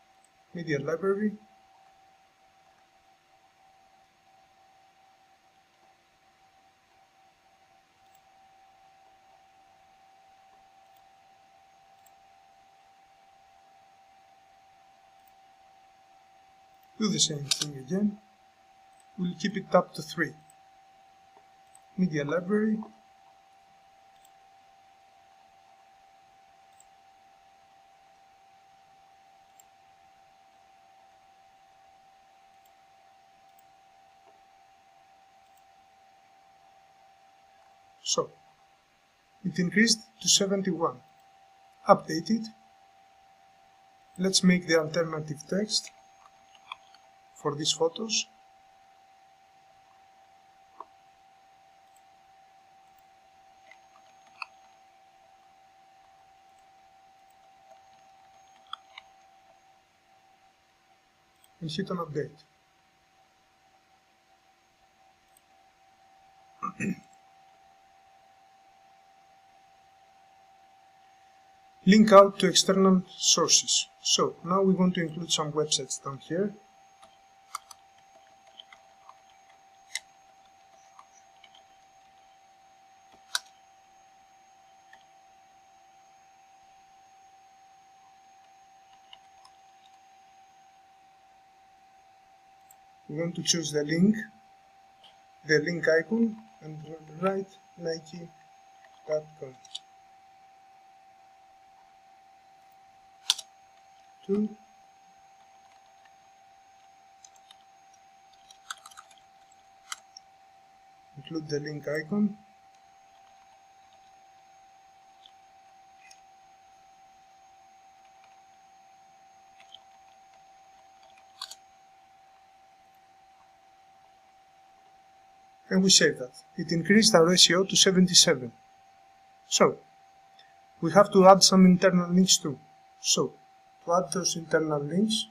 media library, do the same thing again. We'll keep it up to 3. Media library, so it increased to 71. Update it. Let's make the alternative text for these photos. And hit on update. Link out to external sources. So now we want to include some websites down here. We want to choose the link icon, and write Nike.com. 2. Include the link icon. and we save that. It increased our SEO to 77. So, we have to add some internal links too. So, to add those internal links,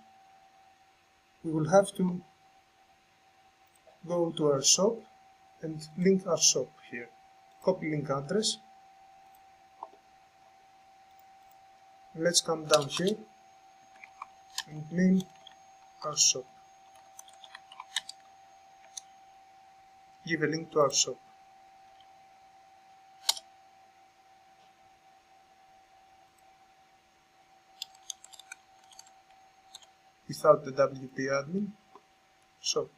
we will have to go to our shop and link our shop here. Copy link address. Let's come down here and name our shop. Give a link to our shop. Without the WP admin. So,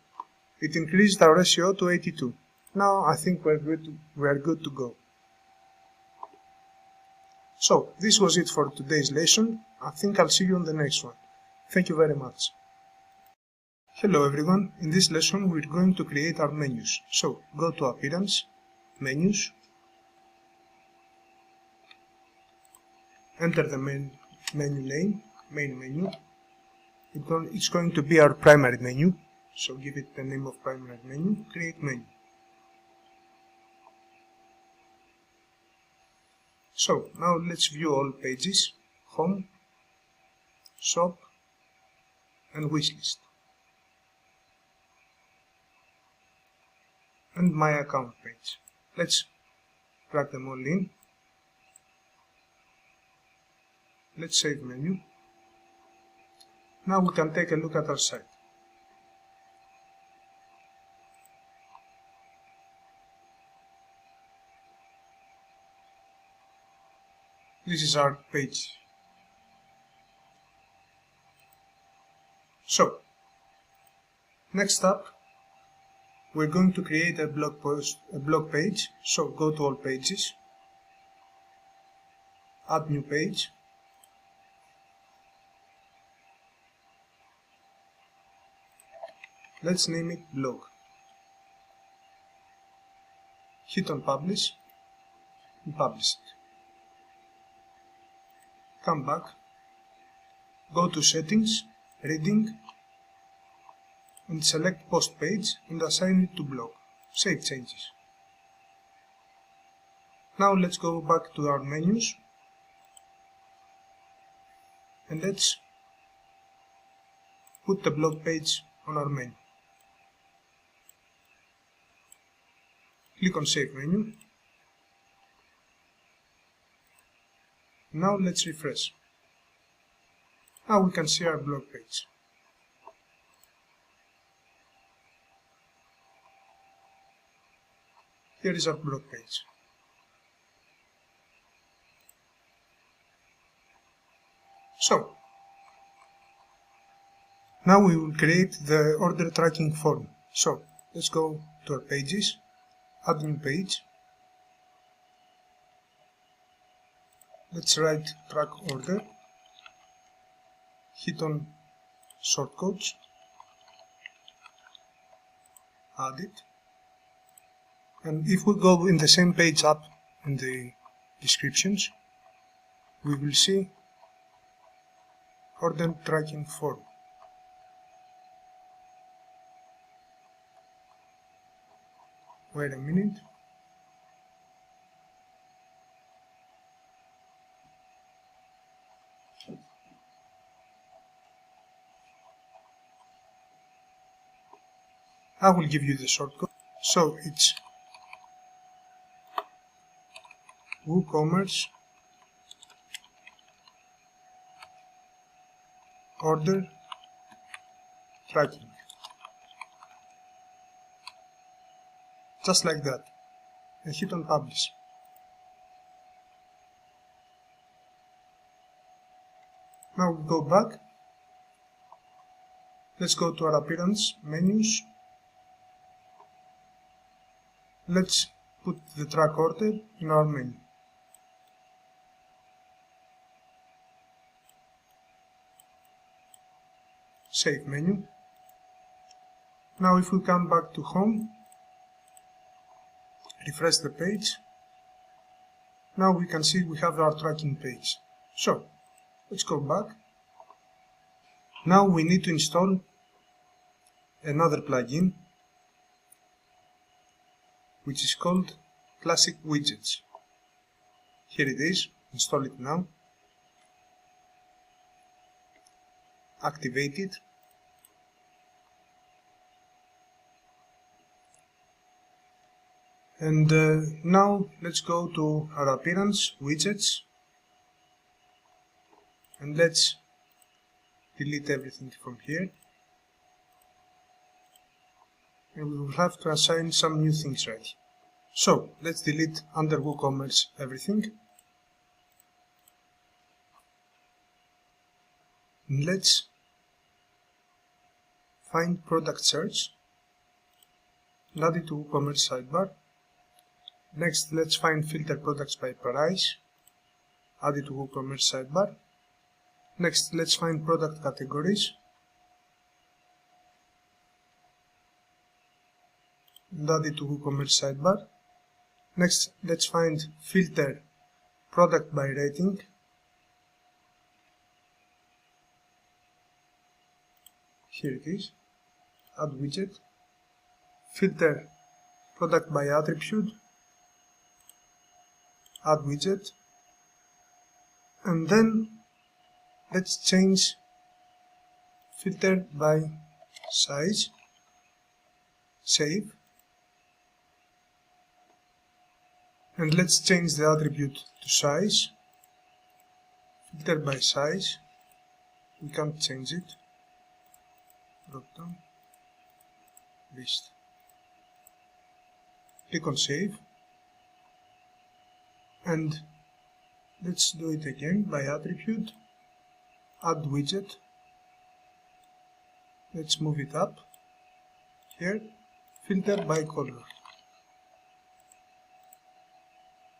it increased our SEO to 82. Now I think we are good to go. So, this was it for today's lesson. I think I'll see you on the next one. Thank you very much. Hello everyone, in this lesson we're going to create our menus. So, go to Appearance, Menus, enter the menu name, main menu. It's going to be our primary menu, so give it the name of primary menu, create menu. So, now let's view all pages, Home, Shop, and Wishlist. And My Account page. Let's drag them all in. Let's save menu. Now we can take a look at our site. This is our page. So, next up, we're going to create a blog page. So go to all pages, add new page, let's name it blog, hit on publish and publish it. Come back, go to settings, reading, and select post page and assign it to blog. Save changes. Now let's go back to our menus and let's put the blog page on our menu. Click on Save Menu. Now let's refresh. Now we can see our blog page. Here is our blog page. So, now we will create the order tracking form. So, let's go to our pages, add new page. Let's write track order, hit on shortcodes, add it, and if we go in the same page up in the descriptions, we will see order tracking form. Wait a minute. I will give you the shortcut. So it's Woocommerce order tracking. Just like that. And hit on publish. Now we go back. Let's go to our appearance, menus. Let's put the track order in our menu. Save menu. Now if we come back to home, refresh the page, now we can see we have our tracking page. So, let's go back. Now we need to install another plugin. which is called Classic Widgets. Here it is, install it now, activate it, and now let's go to our appearance, widgets, and let's delete everything from here, and we will have to assign some new things right here. So let's delete under WooCommerce everything, and let's find product search and add it to WooCommerce sidebar. Next, let's find filter products by price, add it to WooCommerce sidebar. Next, let's find product categories and add it to WooCommerce sidebar. Next, let's find filter product by rating. Here it is, add widget, filter product by attribute, add widget, and then let's change filter by size, save, and let's change the attribute to size, filter by size, we can't change it, drop down, list, click on save, and let's do it again by attribute, add widget, let's move it up, here, filter by color,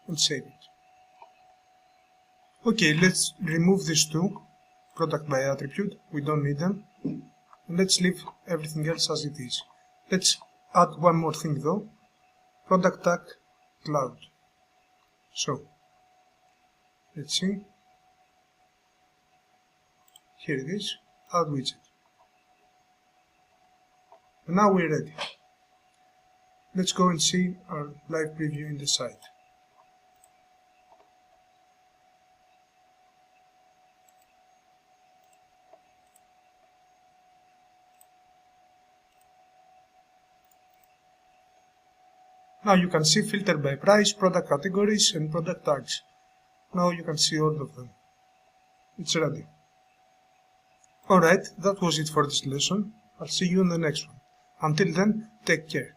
and save it. Okay, let's remove these two, product by attribute, we don't need them, and let's leave everything else as it is. Let's add one more thing though, product tag cloud. So, let's see, here it is, add widget. And now we're ready. Let's go and see our live preview in the site. Now you can see filter by price, product categories, and product tags. Now you can see all of them. It's ready. Alright, that was it for this lesson. I'll see you in the next one. Until then, take care.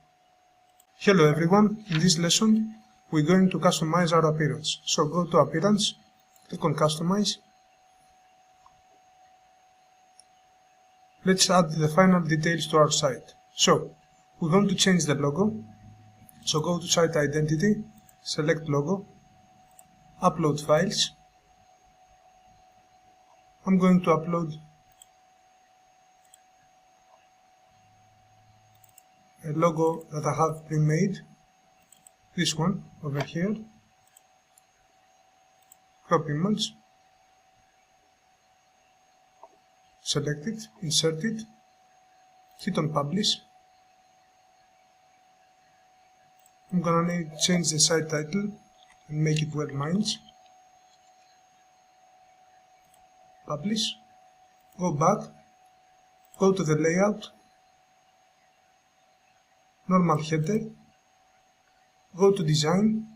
Hello everyone, in this lesson we're going to customize our appearance. So go to Appearance, click on Customize. Let's add the final details to our site. So, we're going to change the logo. So go to Site Identity, select Logo, Upload Files. I'm going to upload a logo that I have pre-made, this one over here, crop image, select it, insert it, hit on Publish. I'm gonna need to change the site title and make it Web Minds. Publish, go back, go to the layout, normal header, go to design,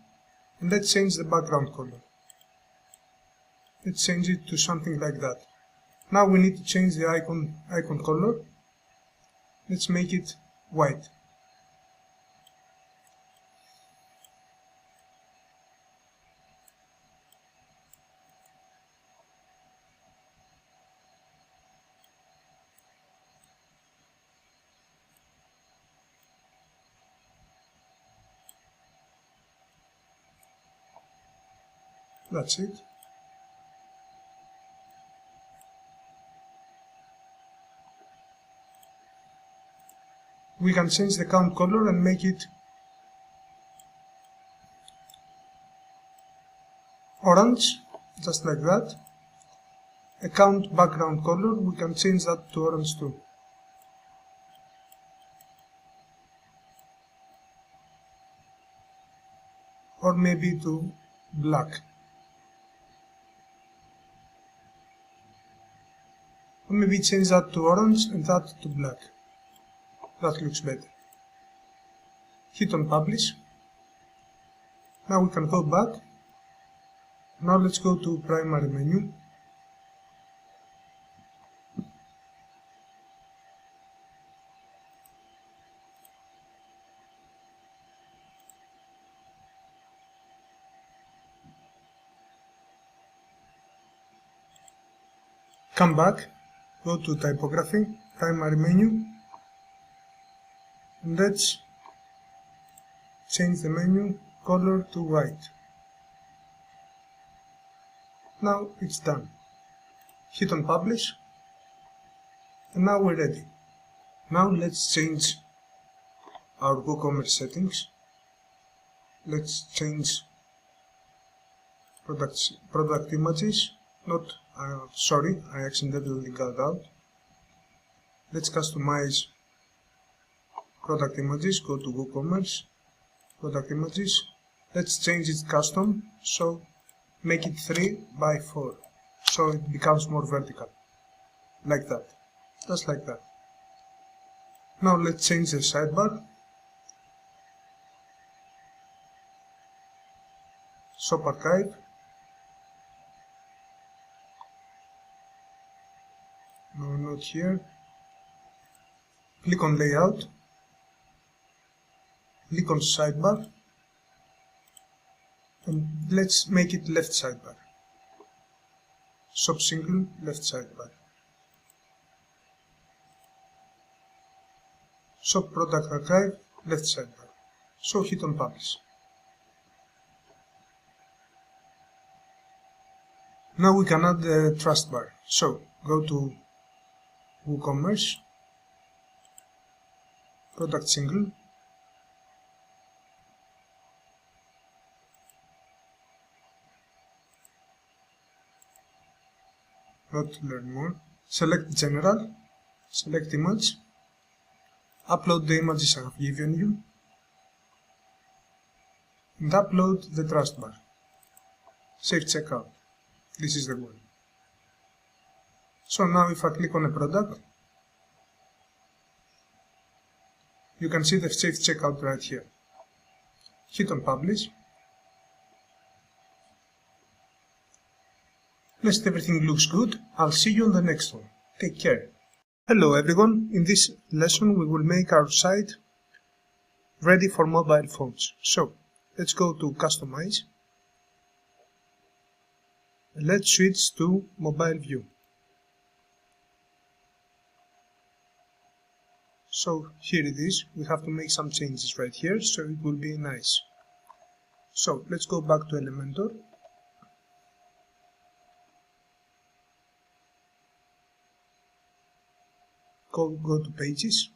and let's change the background color. Let's change it to something like that. Now we need to change the icon color. Let's make it white. That's it. We can change the count color and make it orange, just like that. Account background color, we can change that to orange too. or maybe to black. Or maybe change that to orange and that to black. That looks better. Hit on publish. Now we can go back. Now let's go to primary menu. Come back, go to typography, primary menu, and let's change the menu color to white. Now it's done. Hit on publish, and now we're ready. Now let's change our WooCommerce settings. Let's change product images. Sorry, I accidentally got out. Let's customize product images. Go to WooCommerce, product images. Let's change it custom, so make it 3x4, so it becomes more vertical, like that, just like that. Now let's change the sidebar. Shop archive. No, not here. Click on layout. Click on sidebar. And let's make it left sidebar. Shop single, left sidebar. Shop product archive, left sidebar. So hit on publish. Now we can add the trust bar. So go to WooCommerce, product single, not learn more, select general, select image, upload the images I have given you, and upload the trust bar. Save checkout. This is the one. So now if I click on a product, you can see the saved checkout right here. Hit on publish. Next, everything looks good. I'll see you on the next one. Take care. Hello everyone. In this lesson we will make our site ready for mobile phones. So let's go to customize. Let's switch to mobile view. So here it is. We have to make some changes right here, so it will be nice. So let's go back to Elementor. Go to pages.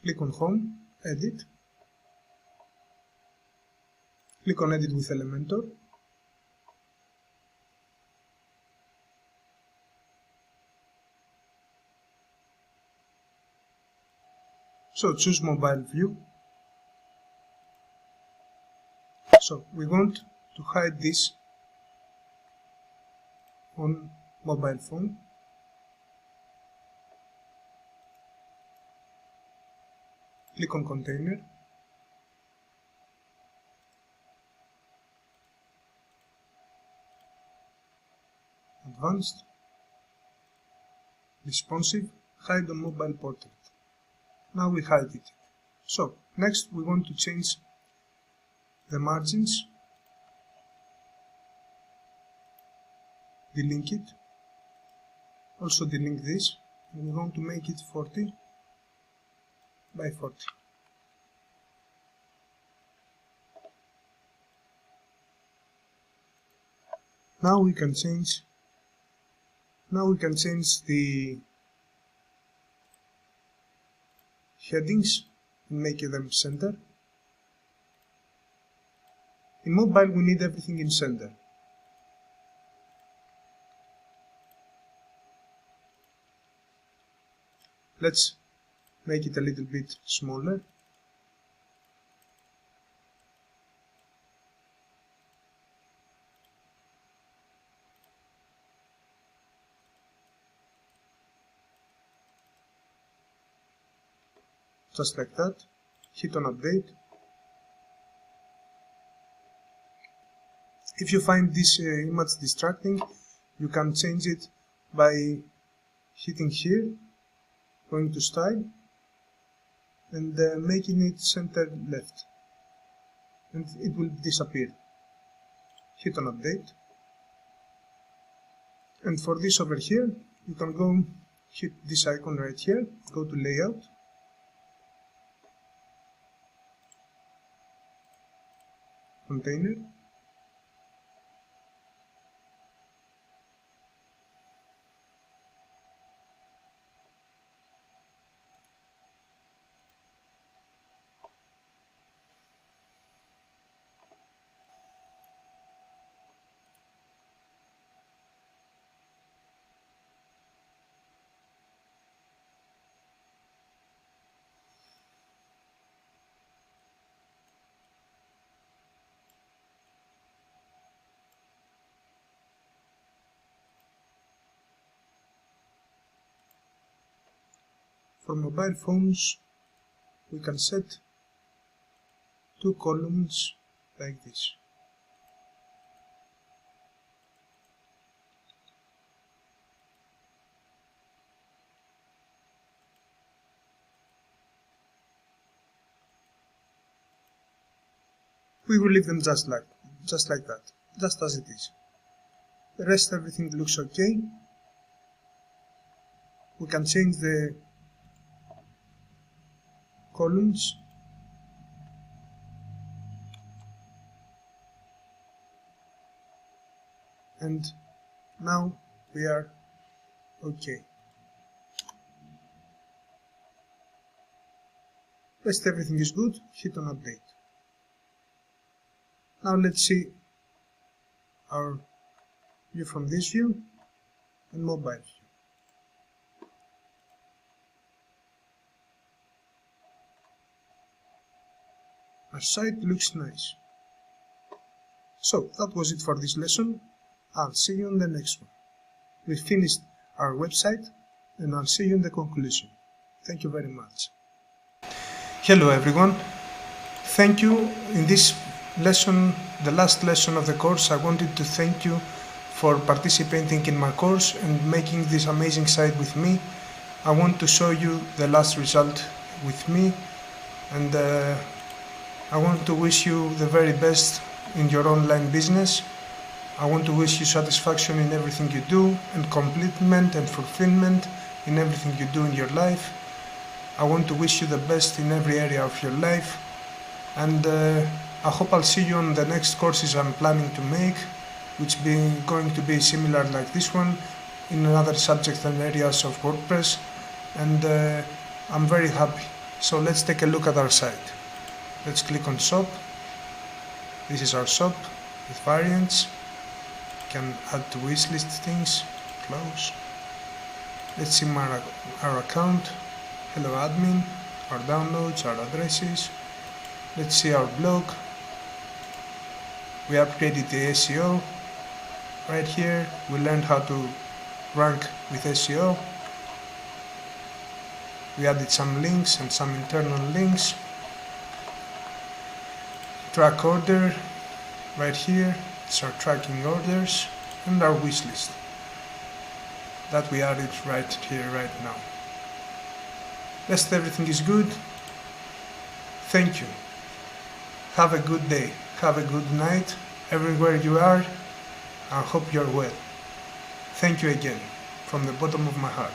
Click on home, edit. Click on edit with Elementor. So choose mobile view. So we want to hide this on mobile phone. Click on container. Advanced. Responsive. Hide on mobile portrait. Now we hide it. So next we want to change the margins. Delink it. Also delink this. And we want to make it 40 by 40. Now we can change the headings and make them center. In mobile we need everything in center. Let's make it a little bit smaller. just like that. Hit on update. If you find this image distracting, you can change it by hitting here, going to style, and making it center left, and it will disappear. Hit on update. And for this over here, you can go hit this icon right here, go to layout, container, for mobile phones, we can set 2 columns like this. We will leave them just like that, just as it is. The rest, everything looks okay. We can change the columns. And now we are okay. Rest everything is good, hit on update. Now let's see our view from this view and mobile view. Our site looks nice. So that was it for this lesson. I'll see you on the next one. We finished our website and I'll see you in the conclusion. Thank you very much. Hello everyone. Thank you. In this lesson, the last lesson of the course, I wanted to thank you for participating in my course and making this amazing site with me. I want to show you the last result with me, and I want to wish you the very best in your online business. I want to wish you satisfaction in everything you do and completement and fulfillment in everything you do in your life. I want to wish you the best in every area of your life, and I hope I'll see you on the next courses I'm planning to make, which going to be similar like this one in other subjects and areas of WordPress, and I'm very happy. So let's take a look at our site. Let's click on shop. This is our shop with variants. You can add to wishlist things, close. Let's see our account. Hello admin, our downloads, our addresses. Let's see our blog. We upgraded the SEO. Right here we learned how to rank with SEO. We added some links and some internal links. Track order, right here, it's our tracking orders, and our wish list that we added right here, right now. Rest everything is good. Thank you. Have a good day. Have a good night everywhere you are. I hope you're well. Thank you again from the bottom of my heart.